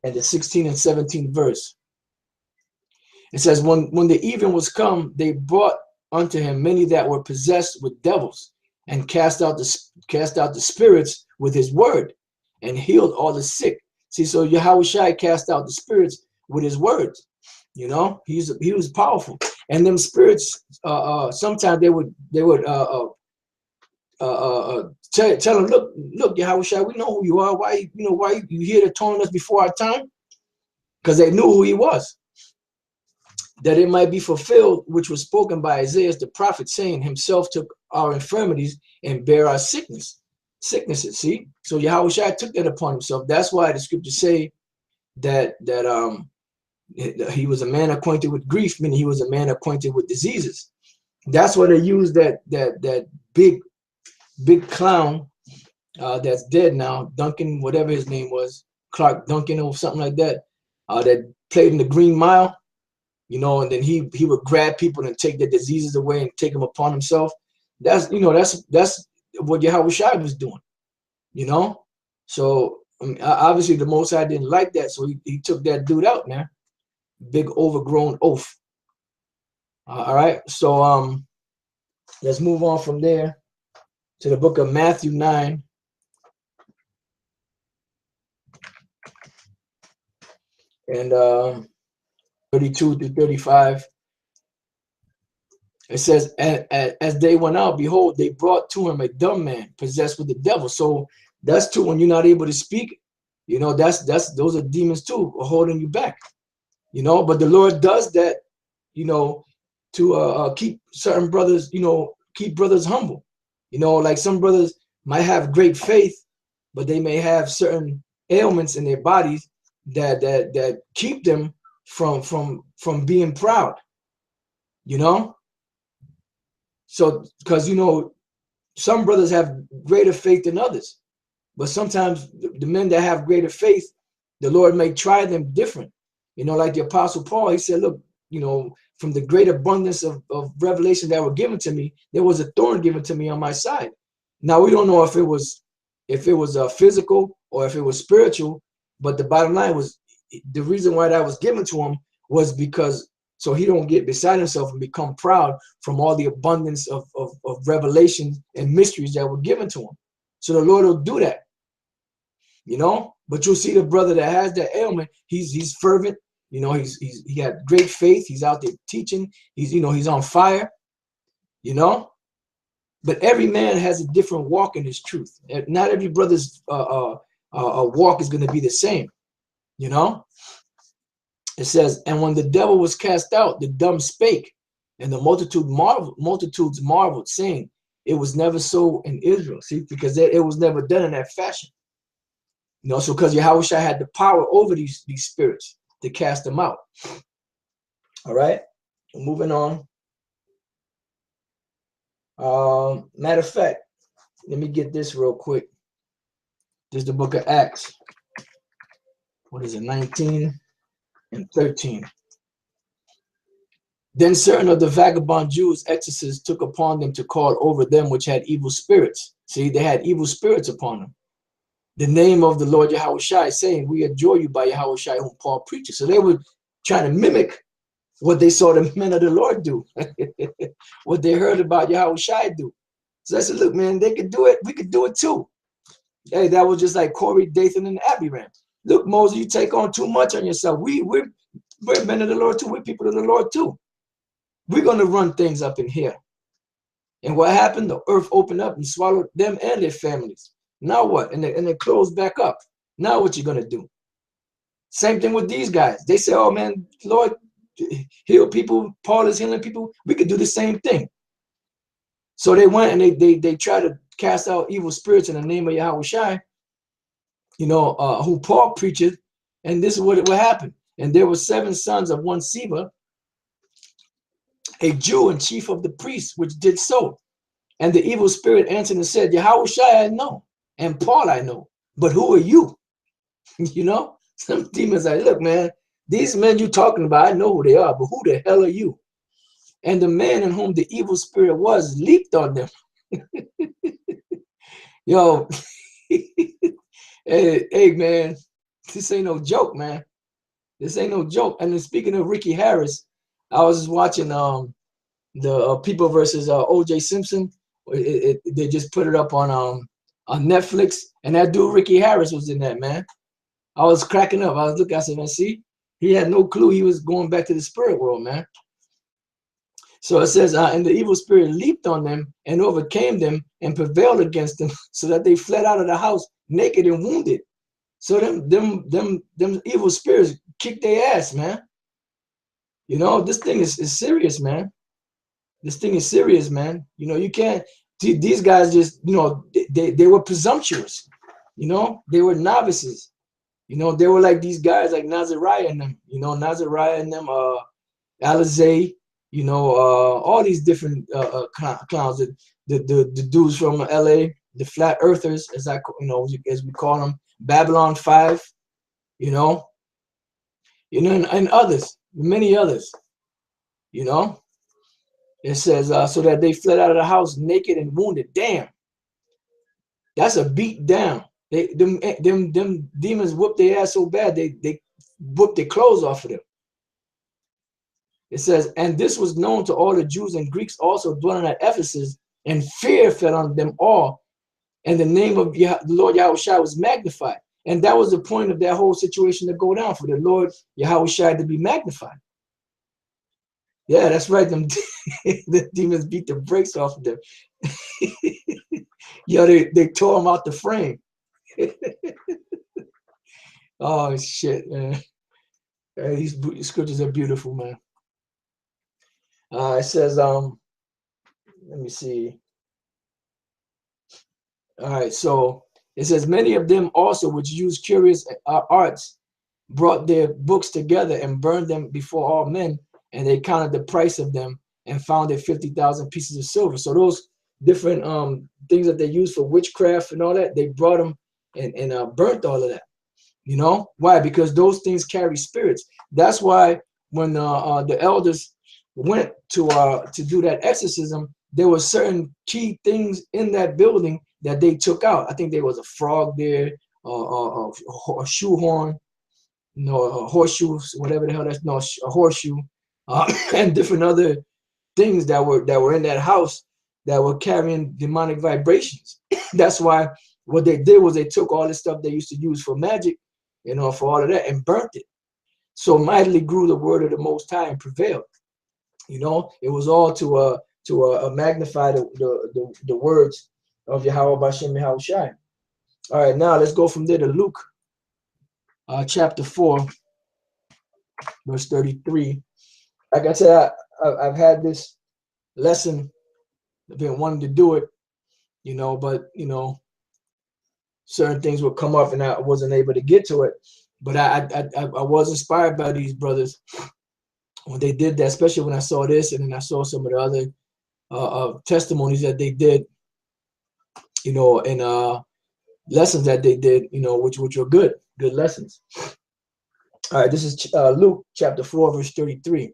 and the 16th and 17th verse. It says, when the even was come, they brought unto him many that were possessed with devils, and cast out the spirits with his word, and healed all the sick. See, so Yahushua cast out the spirits with his words. You know, he was powerful. And them spirits, sometimes they would tell him, look, Yahushua, we know who you are. Why you here to taunt us before our time? Because they knew who he was. That it might be fulfilled, which was spoken by Isaiah the prophet, saying, himself took our infirmities and bare our sicknesses. See, so Yahushua took that upon himself. That's why the scriptures say that he was a man acquainted with grief, meaning he was a man acquainted with diseases. That's why they use that big clown that's dead now, Duncan, whatever his name was, Clark Duncan or something like that, that played in the Green Mile. You know, and then he would grab people and take their diseases away and take them upon himself. That's, you know, that's what Yahushua was doing, you know. So obviously the Most High didn't like that, so he took that dude out, man. Big overgrown oaf. All right, so let's move on from there to the book of Matthew 9. And 32 to 35. It says, as they went out, behold, they brought to him a dumb man possessed with the devil. So that's too, when you're not able to speak, you know, those are demons too, holding you back, you know. But the Lord does that, you know, to keep certain brothers, you know, keep brothers humble. You know, like some brothers might have great faith, but they may have certain ailments in their bodies that keep them from being proud, you know. So because, you know, some brothers have greater faith than others, but sometimes the men that have greater faith, the Lord may try them different, you know. Like the Apostle Paul, he said, look, you know, from the great abundance of revelation that were given to me, there was a thorn given to me on my side. Now we don't know if it was physical or if it was spiritual, but the bottom line was, the reason why that was given to him was because so he don't get beside himself and become proud from all the abundance of revelations and mysteries that were given to him. So the Lord will do that, you know. But you'll see the brother that has that ailment, he's fervent, you know, he got great faith, he's out there teaching, he's on fire, you know. But every man has a different walk in his truth. Not every brother's walk is going to be the same. You know, it says, and when the devil was cast out, the dumb spake, and the multitudes marveled, saying, it was never so in Israel. See, because it was never done in that fashion. You know, so because Yahushua had the power over these spirits to cast them out. All right, moving on. Matter of fact, let me get this real quick. This is the book of Acts. What is it, 19 and 13? Then certain of the vagabond Jews, exorcists, took upon them to call over them which had evil spirits. See, they had evil spirits upon them. The name of the Lord Yahushua, saying, we adjure you by Yahushua whom Paul preaches. So they were trying to mimic what they saw the men of the Lord do, what they heard about Yahushua do. So I said, look, man, they could do it. We could do it too. Hey, that was just like Corey, Dathan, and Abiram. Look, Moses, you take on too much on yourself. We're men of the Lord too. We're people of the Lord too. We're going to run things up in here. And what happened? The earth opened up and swallowed them and their families. Now what? And they closed back up. Now what you gonna do? Same thing with these guys. They say, oh man, Lord, heal people. Paul is healing people. We could do the same thing. So they went and they tried to cast out evil spirits in the name of Yahweh Shai, you know, who Paul preaches. And this is what happened. And there were 7 sons of one Siva, a Jew and chief of the priests, which did so. And the evil spirit answered and said, Yahweh Shai I know, and Paul I know, but who are you? You know, some demons like, look, man, these men you talking about, I know who they are, but who the hell are you? And the man in whom the evil spirit was leaped on them. Yo, hey, man, this ain't no joke, man. This ain't no joke. And then speaking of Ricky Harris, I was just watching the People versus O.J. Simpson. They just put it up on Netflix, and that dude Ricky Harris was in that, man. I was cracking up. I was looking. I said, man, see, he had no clue he was going back to the spirit world, man. So it says, and the evil spirit leaped on them and overcame them and prevailed against them, so that they fled out of the house naked and wounded. So them evil spirits kicked their ass, man. You know, this thing is serious, man. This thing is serious, man. You know, you can't. These guys just, you know, they were presumptuous. You know, they were novices. You know, they were like these guys like Nazariah and them. You know, Nazariah and them, Alizé. You know, all these different clowns. The dudes from LA, the flat earthers, as we call them, Babylon 5. You know, and others, many others. You know. It says, so that they fled out of the house naked and wounded. Damn. That's a beat down. Them demons whooped their ass so bad, they whooped their clothes off of them. It says, and this was known to all the Jews and Greeks also dwelling at Ephesus, and fear fell on them all. And the name of the Lord Yahweh Shai was magnified. And that was the point of that whole situation to go down, for the Lord Yahweh Shai to be magnified. Yeah, that's right. Them the demons beat the brakes off of them. Yo, they tore them out the frame. Oh shit, man. These scriptures are beautiful, man. It says, let me see. All right, so it says, many of them also which used curious arts brought their books together and burned them before all men. And they counted the price of them and found it 50,000 pieces of silver. So those different things that they use for witchcraft and all that, they brought them and burnt all of that. You know why? Because those things carry spirits. That's why when the elders went to do that exorcism, there were certain key things in that building that they took out. I think there was a frog there, a shoehorn, you know, a horseshoe, whatever the hell that's, no, a horseshoe. And different other things that were in that house that were carrying demonic vibrations. That's why what they did was they took all the stuff they used to use for magic, you know, for all of that, and burnt it. So mightily grew the word of the Most High and prevailed. You know, it was all to magnify the words of Yahweh Bashem Yahweh Shai. All right, now let's go from there to Luke, chapter 4, verse 33. Like I said, I've had this lesson. I've been wanting to do it, you know, but, you know, certain things would come up and I wasn't able to get to it. But I was inspired by these brothers when they did that, especially when I saw this and then I saw some of the other testimonies that they did, you know, and lessons that they did, you know, which were good lessons. All right, this is Luke chapter 4, verse 33.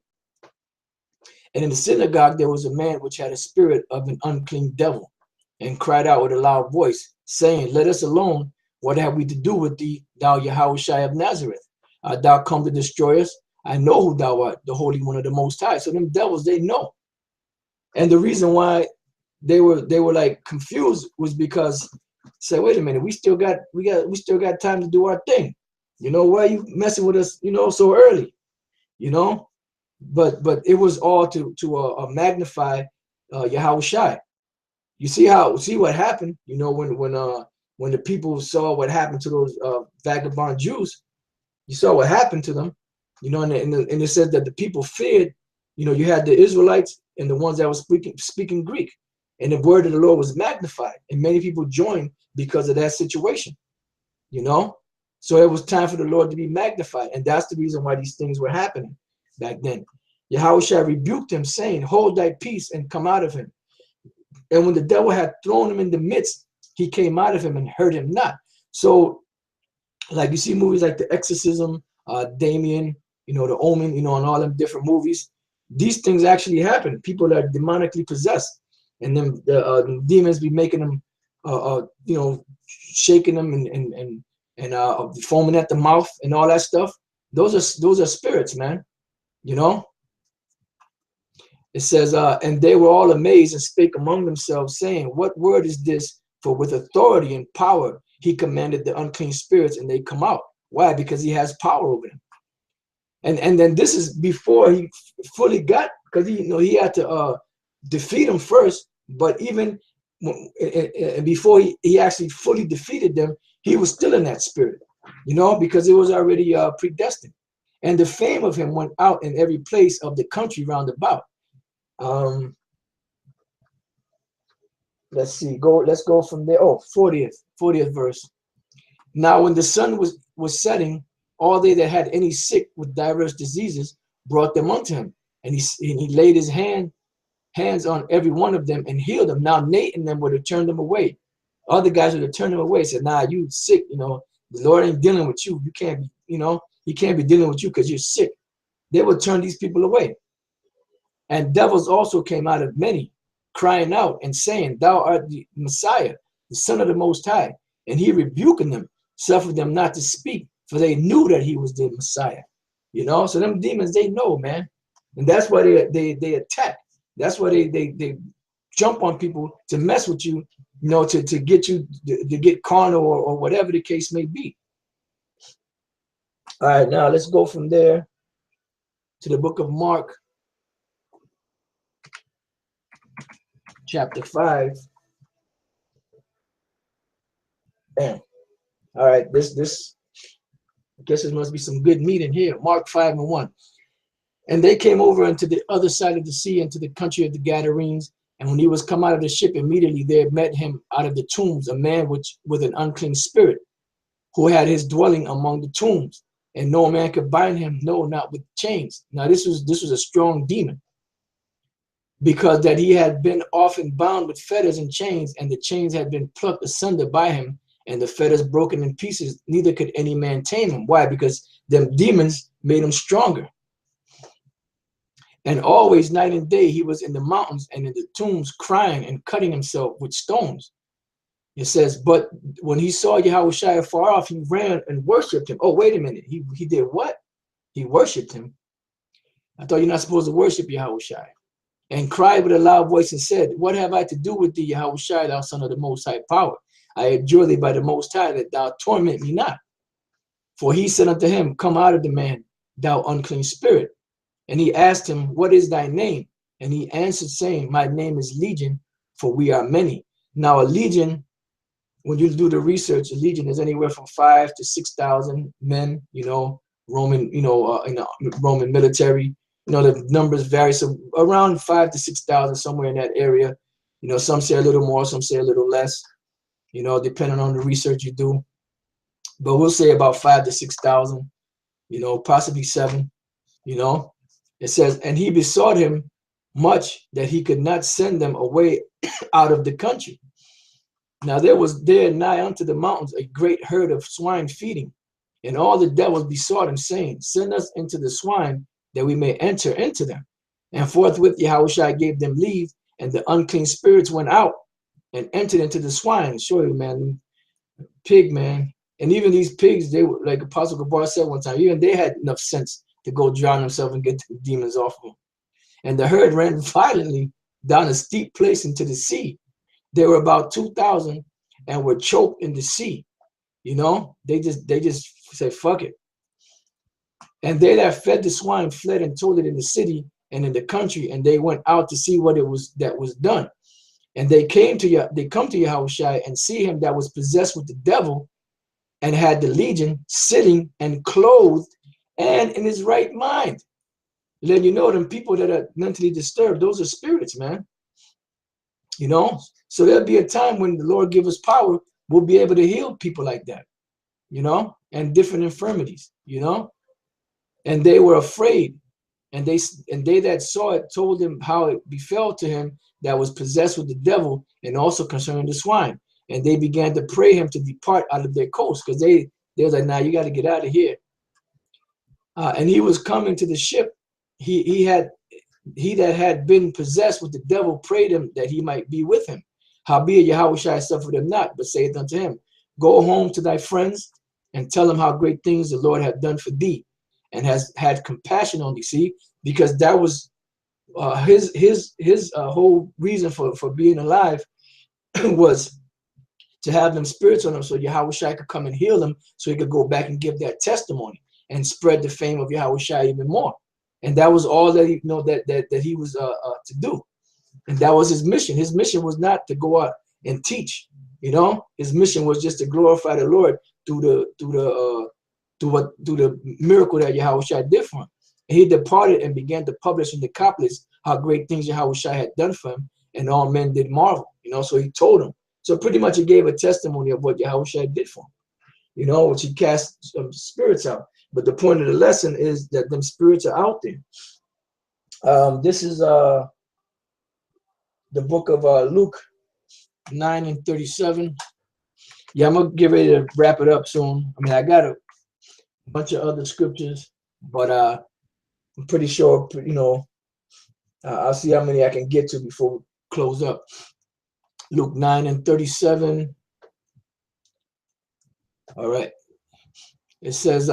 And in the synagogue there was a man which had a spirit of an unclean devil, and cried out with a loud voice, saying, let us alone. What have we to do with thee, thou Yahweh Shai of Nazareth? Art thou come to destroy us? I know who thou art, the Holy One of the Most High. So them devils, they know. And the reason why they were like confused was because, say, wait a minute, we still got time to do our thing. You know, why are you messing with us, you know, so early? You know? But it was all to magnify Yahweh Shai. You see what happened, you know, when the people saw what happened to those vagabond Jews. You saw what happened to them, you know, and it said that the people feared. You know, you had the Israelites and the ones that were speaking Greek, and the word of the Lord was magnified, and many people joined because of that situation, you know. So it was time for the Lord to be magnified, and that's the reason why these things were happening back then. Yahushua rebuked him, saying, "Hold thy peace and come out of him." And when the devil had thrown him in the midst, he came out of him and hurt him not. So, like you see movies like The Exorcism, Damien, you know, The Omen, you know, and all them different movies. These things actually happen. People that are demonically possessed, and then the demons be making them, you know, shaking them and foaming at the mouth and all that stuff. Those are spirits, man. You know. It says, and they were all amazed and spake among themselves, saying, "What word is this? For with authority and power he commanded the unclean spirits, and they come out." Why? Because he has power over them. And then this is before he fully got, because he had to defeat them first. But even before he actually fully defeated them, he was still in that spirit, you know, because it was already predestined. And the fame of him went out in every place of the country round about. Let's see, let's go from there. Oh, 40th verse. Now when the sun was setting, all they that had any sick with diverse diseases brought them unto him, and he laid his hands on every one of them and healed them. Now Nate and them would have turned them away. Other guys would have turned them away, said, "Nah, you sick, you know, the Lord ain't dealing with you. You can't be, you know, he can't be dealing with you because you're sick." They would turn these people away. And devils also came out of many, crying out and saying, "Thou art the Messiah, the Son of the Most High." And he rebuking them, suffered them not to speak, for they knew that he was the Messiah. You know, so them demons, they know, man. And that's why they attack. That's why they jump on people to mess with you, you know, to get you to get carnal or whatever the case may be. All right, now let's go from there to the book of Mark, chapter 5. Bam. All right, this I guess there must be some good meat in here. Mark 5:1. And they came over into the other side of the sea, into the country of the Gadarenes. And when he was come out of the ship, immediately there met him out of the tombs a man with an unclean spirit, who had his dwelling among the tombs, and no man could bind him, no, not with chains. Now this was a strong demon, because that he had been often bound with fetters and chains, and the chains had been plucked asunder by him, and the fetters broken in pieces, neither could any man tame him. Why? Because them demons made him stronger. And always night and day he was in the mountains and in the tombs, crying and cutting himself with stones. It says, but when he saw Yahushua far off, he ran and worshipped him. Oh, wait a minute. He did what? He worshipped him. I thought you're not supposed to worship Yahushua. And cried with a loud voice and said, "What have I to do with thee, Yahushua, thou son of the Most High Power? I adjure thee by the Most High that thou torment me not." For he said unto him, "Come out of the man, thou unclean spirit." And he asked him, "What is thy name?" And he answered, saying, "My name is Legion, for we are many." Now a legion, when you do the research, a legion is anywhere from 5,000 to 6,000 men, you know, Roman, you know, in the Roman military. You know, the numbers vary, so around 5,000 to 6,000, somewhere in that area. You know, some say a little more, some say a little less, you know, depending on the research you do. But we'll say about 5,000 to 6,000, you know, possibly 7, you know. It says, and he besought him much that he could not send them away out of the country. Now there was there nigh unto the mountains a great herd of swine feeding, and all the devils besought him, saying, "Send us into the swine, that we may enter into them." And forthwith Yahushua gave them leave, and the unclean spirits went out and entered into the swine. Show you, man, pig, man. And even these pigs, they were, like Apostle Gabar said one time, even they had enough sense to go drown themselves and get the demons off them. And the herd ran violently down a steep place into the sea. They were about 2,000 and were choked in the sea. You know, they just said, "Fuck it." And they that fed the swine fled and told it in the city and in the country, and they went out to see what it was that was done. And they come to Yahushua and see him that was possessed with the devil and had the legion sitting and clothed and in his right mind. Letting you know them people that are mentally disturbed, those are spirits, man. You know, so there'll be a time when the Lord give us power, we'll be able to heal people like that, you know, and different infirmities, you know. And they were afraid, and they that saw it told him how it befell to him that was possessed with the devil, and also concerning the swine. And they began to pray him to depart out of their coast, because they was like, nah, you got to get out of here. And he was coming to the ship. He that had been possessed with the devil prayed him that he might be with him. Howbeit Yahushua suffered him not, but saith unto him, go home to thy friends and tell them how great things the Lord hath done for thee, and has had compassion on thee. See, because that was his whole reason for being alive was to have them spirits on him, so Yahushua could come and heal them, so he could go back and give that testimony and spread the fame of Yahushua even more. And that was all that he that he was to do. And that was his mission. His mission was not to go out and teach. You know, his mission was just to glorify the Lord through the miracle that Yahushua did for him. And he departed and began to publish in the couplets how great things Yahushua had done for him, and all men did marvel. You know, so he told them. So pretty much he gave a testimony of what Yahushua did for him. You know, which he cast some spirits out. But the point of the lesson is that them spirits are out there. This is the book of Luke 9:37. Yeah, I'm gonna get ready to wrap it up soon. I mean, I got a bunch of other scriptures, but I'm pretty sure, you know, I'll see how many I can get to before we close up. Luke 9:37. All right. It says,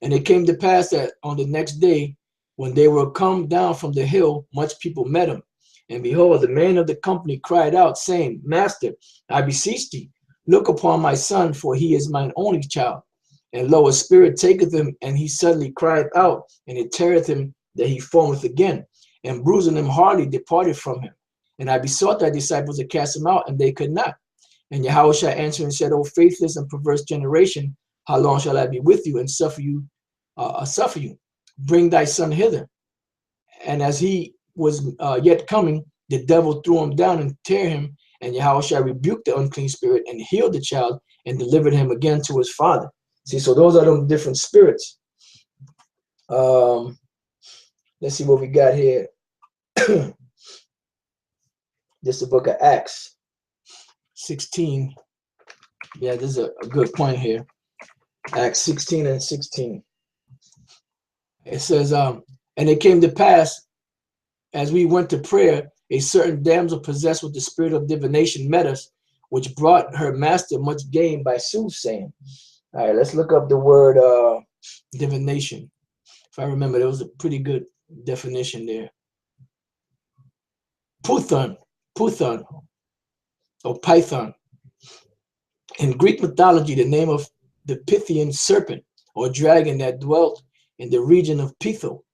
and it came to pass that on the next day, when they were come down from the hill, much people met him. And behold, the man of the company cried out, saying, Master, I beseech thee, look upon my son, for he is mine only child. And lo, a spirit taketh him, and he suddenly cried out, and it teareth him that he foameth again, and bruising him hardly departed from him. And I besought thy disciples to cast him out, and they could not. And Yahushua answered and said, O faithless and perverse generation, how long shall I be with you and suffer you? Bring thy son hither. And as he was yet coming, the devil threw him down and tear him. And Yahushua rebuked the unclean spirit and healed the child and delivered him again to his father. See, so those are them different spirits. Let's see what we got here. This is the book of Acts 16. Yeah, this is a good point here. Acts 16:16. It says, and it came to pass, as we went to prayer, a certain damsel possessed with the spirit of divination met us, which brought her master much gain by soothsaying. All right, let's look up the word divination. If I remember, there was a pretty good definition there. Python, or Python. In Greek mythology, the name of the Pythian serpent or dragon that dwelt in the region of Pytho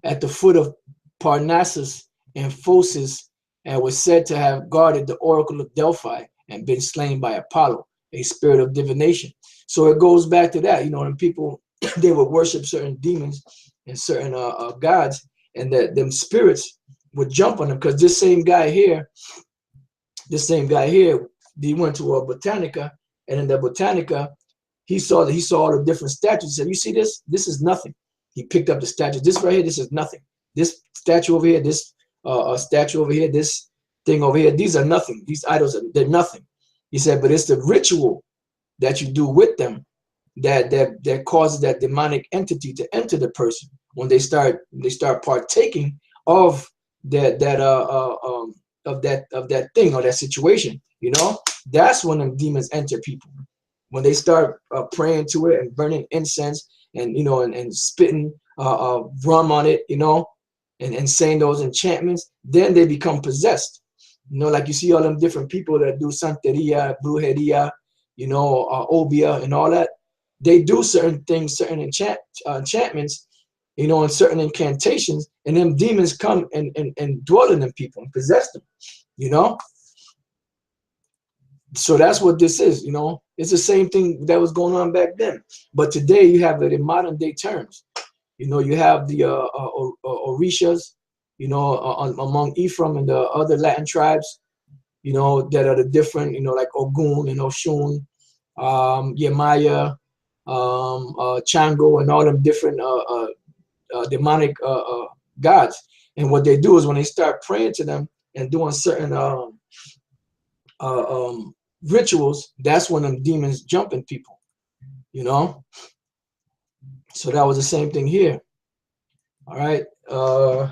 at the foot of Parnassus and Phocis, and was said to have guarded the oracle of Delphi and been slain by Apollo, a spirit of divination. So it goes back to that, you know, and people, they would worship certain demons and certain gods, and that them spirits would jump on them. Because this same guy here, he went to a Botanica, and in the Botanica, he saw all the different statues. He said, you see this? This is nothing. He picked up the statue. This right here, this is nothing. This statue over here, this statue over here, this thing over here, these are nothing. These idols, they're nothing. He said, but it's the ritual that you do with them that causes that demonic entity to enter the person. When they start partaking of that thing or that situation, you know, that's when them demons enter people. When they start praying to it and burning incense and, you know, and spitting rum on it, you know, and saying those enchantments, then they become possessed. You know, like you see all them different people that do santeria, brujeria, you know, obia and all that. They do certain things, certain enchantments, you know, in certain incantations, and them demons come and dwell in them people and possess them, you know. So that's what this is, you know. It's the same thing that was going on back then, but today you have it in modern day terms. You know, you have the Orishas, you know, among Ephraim and the other Latin tribes, you know, that are the different, you know, like Ogun and Oshun, Yemaya, Chango, and all them different demonic gods. And what they do is when they start praying to them and doing certain rituals, that's when them demons jumping people, you know. So that was the same thing here. All right. All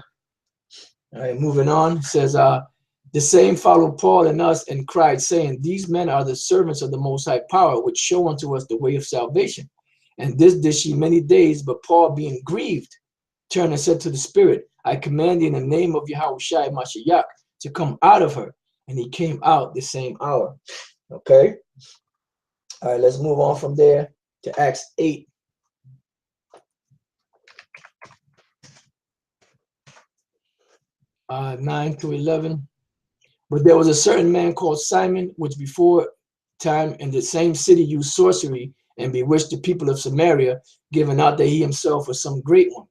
right, moving on. It says, the same followed Paul and us and cried, saying, these men are the servants of the Most High Power, which show unto us the way of salvation. And this did she many days, but Paul, being grieved, turned and said to the Spirit, I command thee in the name of Yahushua Mashiach to come out of her. And he came out the same hour. Okay. All right, let's move on from there to Acts 8. Uh, 9 to 11. But there was a certain man called Simon, which before time in the same city used sorcery and bewitched the people of Samaria, giving out that he himself was some great one,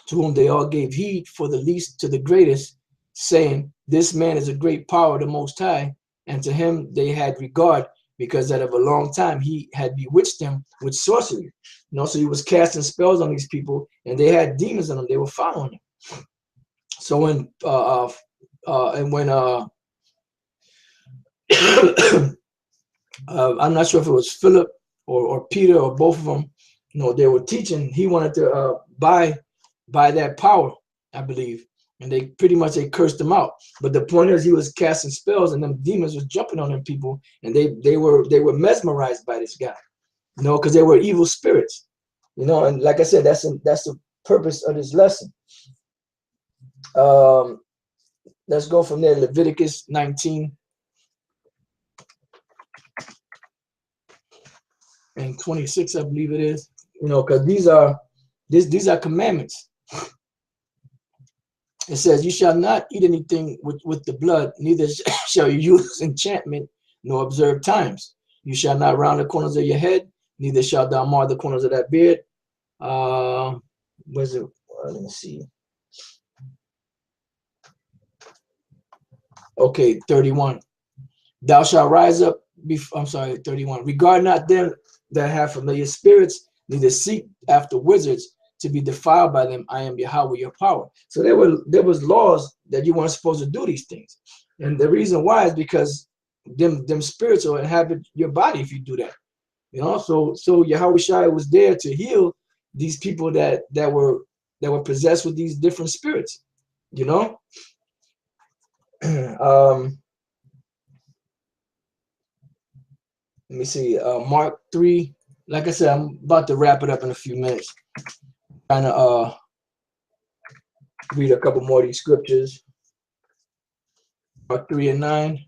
to whom they all gave heed, for the least to the greatest, saying, this man is a great power of the Most High. And to him they had regard, because that of a long time he had bewitched them with sorcery. You know, so he was casting spells on these people, and they had demons in them. They were following him. So when I'm not sure if it was Philip or Peter or both of them, you know, they were teaching, he wanted to buy that power, I believe. And they pretty much, they cursed him out. But the point is, he was casting spells, and them demons was jumping on them people, and they were mesmerized by this guy, you know, because they were evil spirits, you know. And like I said, that's the purpose of this lesson. Let's go from there. Leviticus 19 and 26, I believe it is. You know, because these are commandments. It says, you shall not eat anything with the blood, neither shall you use enchantment, nor observe times. You shall not round the corners of your head, neither shalt thou mar the corners of that beard. Where's it? Let me see. Okay, 31. Thou shalt rise up, I'm sorry, 31. Regard not them that have familiar spirits, neither seek after wizards to be defiled by them. I am Yahweh, your power. So there was laws that you weren't supposed to do these things. And the reason why is because them spirits will inhabit your body if you do that. You know, so Yahweh was there to heal these people that were possessed with these different spirits, you know. Let me see, Mark 3. Like I said, I'm about to wrap it up in a few minutes. Trying to read a couple more of these scriptures. Mark 3 and 9.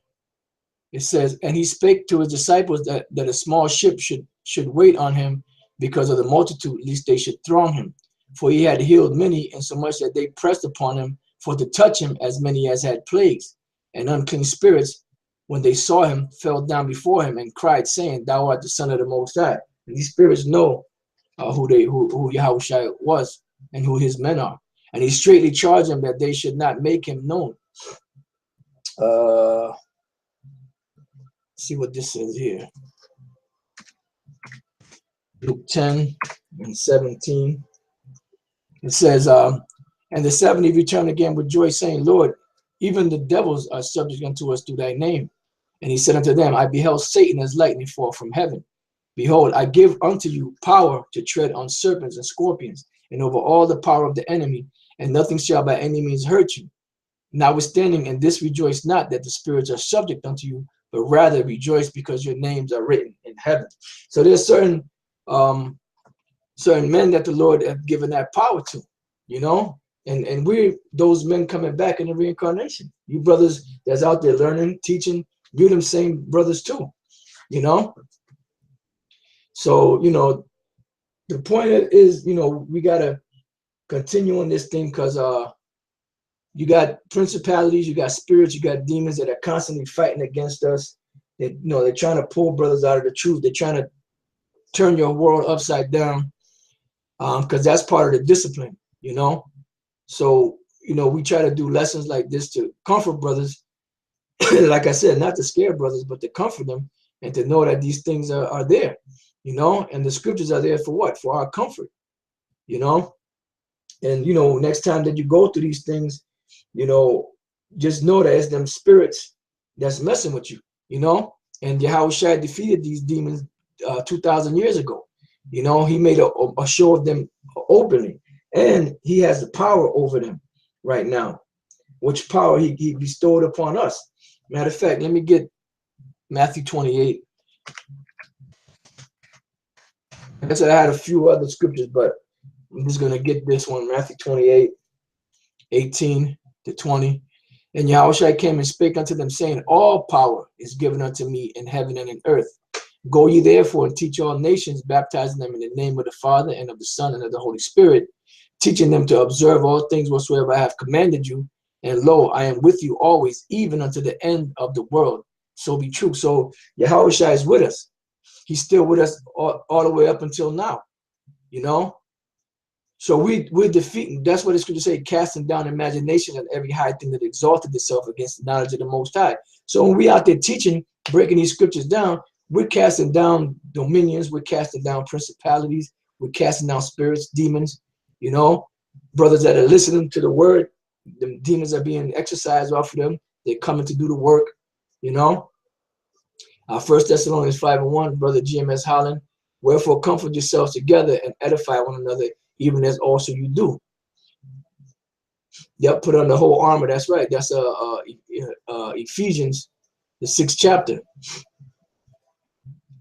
It says, and he spake to his disciples that a small ship should wait on him because of the multitude, lest they should throng him. For he had healed many, insomuch that they pressed upon him for to touch him, as many as had plagues. And unclean spirits, when they saw him, fell down before him and cried, saying, thou art the Son of the Most High. And these spirits know who Yahweh was and who his men are. And he straightly charged them that they should not make him known. See what this says here. Luke 10 and 17. It says, and the 70 returned again with joy, saying, Lord, even the devils are subject unto us through thy name. And he said unto them, I beheld Satan as lightning fall from heaven. Behold, I give unto you power to tread on serpents and scorpions, and over all the power of the enemy, and nothing shall by any means hurt you. Notwithstanding, in this rejoice not that the spirits are subject unto you, but rather rejoice because your names are written in heaven. So there's certain men that the Lord have given that power to, you know, and we're those men coming back in the reincarnation. You brothers that's out there learning, teaching, you're them same brothers too, you know. So, you know, the point is, you know, we gotta continue on this thing, because you got principalities, you got spirits, you got demons that are constantly fighting against us. They, they're trying to pull brothers out of the truth. They're trying to turn your world upside down, because that's part of the discipline, So, we try to do lessons like this to comfort brothers. Like I said, not to scare brothers, but to comfort them and to know that these things are there, and the scriptures are there for what? For our comfort, And, next time that you go through these things, just know that it's them spirits that's messing with you, And Yahushua defeated these demons 2,000 years ago. He made a show of them openly, and he has the power over them right now, which power he bestowed upon us. Matter of fact, let me get Matthew 28. I said I had a few other scriptures, but I'm just going to get this one, Matthew 28, 18 to 20. And Yahushua came and spake unto them, saying, all power is given unto me in heaven and in earth. Go ye therefore and teach all nations, baptizing them in the name of the Father and of the Son and of the Holy Spirit, teaching them to observe all things whatsoever I have commanded you. And lo, I am with you always, even unto the end of the world. So be true. So Yahushua is with us. He's still with us all the way up until now, So we're defeating. That's what the scripture say, casting down imagination and every high thing that exalted itself against the knowledge of the Most High. So when we out there teaching, breaking these scriptures down, we're casting down dominions, we're casting down principalities, we're casting down spirits, demons, brothers that are listening to the word, the demons are being exercised off of them. They're coming to do the work, 1 Thessalonians 5:1, brother GMS Holland, wherefore comfort yourselves together and edify one another, even as also you do. Yep, put on the whole armor. That's right. That's Ephesians, the 6th chapter.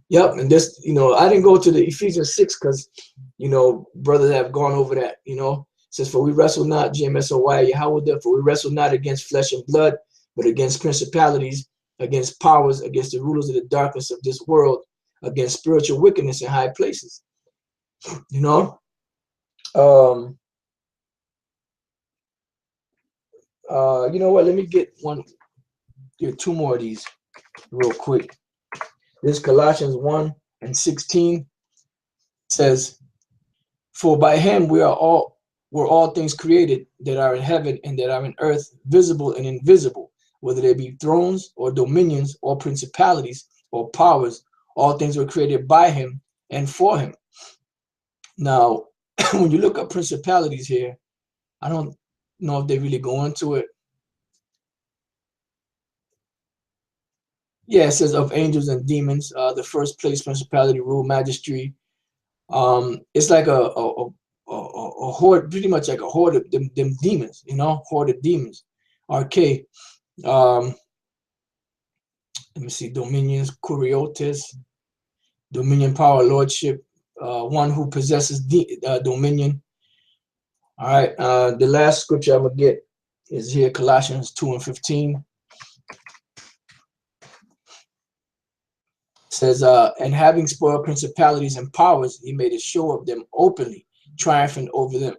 Yep, and this, I didn't go to the Ephesians 6 because, brothers have gone over that, It says, for we wrestle not, GMSOY, Yahweh, therefore we wrestle not against flesh and blood, but against principalities, against powers, against the rulers of the darkness of this world, against spiritual wickedness in high places. You know what? Let me get two more of these real quick. This Colossians 1:16 says, for by him were all things created that are in heaven and that are in earth, visible and invisible, whether they be thrones or dominions or principalities or powers, all things were created by him and for him. Now, when you look up principalities here, I don't know if they really go into it. Yeah, it says of angels and demons, the first place principality, rule, majesty. It's like a horde, pretty much like a horde of them demons, horde of demons. RK. Let me see, dominions, kuriotes, dominion, power, lordship, one who possesses dominion. All right, the last scripture I'm gonna get is here, Colossians 2:15. It says, and having spoiled principalities and powers, he made a show of them openly, triumphant over them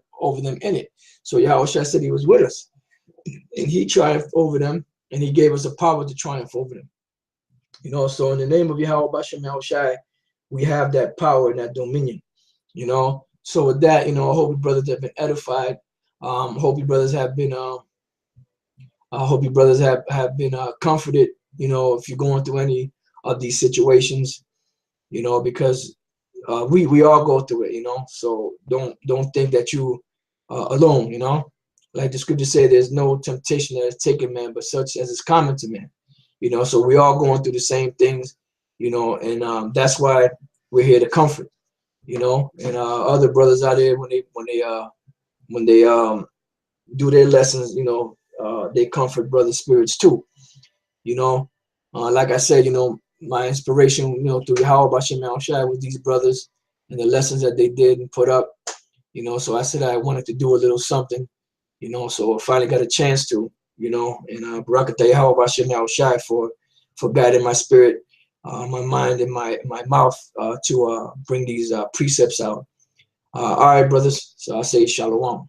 in it. So Yahushua said he was with us, and he triumphed over them, and he gave us the power to triumph over them. So in the name of Yahweh Bashem Yahushua, we have that power and that dominion. So with that, I hope you brothers have been edified. Hope you brothers have been comforted. If you're going through any of these situations, because we all go through it. So don't think that you alone. Like the scripture say, there's no temptation that is taken man, but such as is common to man. So we all going through the same things. And that's why we're here to comfort. And other brothers out there, when they do their lessons, they comfort brother spirits too. Like I said, my inspiration, through Yahweh Bashem Yahushua was these brothers and the lessons that they did and put up. So I said I wanted to do a little something, so I finally got a chance to, and Barakatah Yahweh Bashem Yahushua for guiding my spirit, my mind, and my mouth to bring these precepts out. All right, brothers. So I say shalom.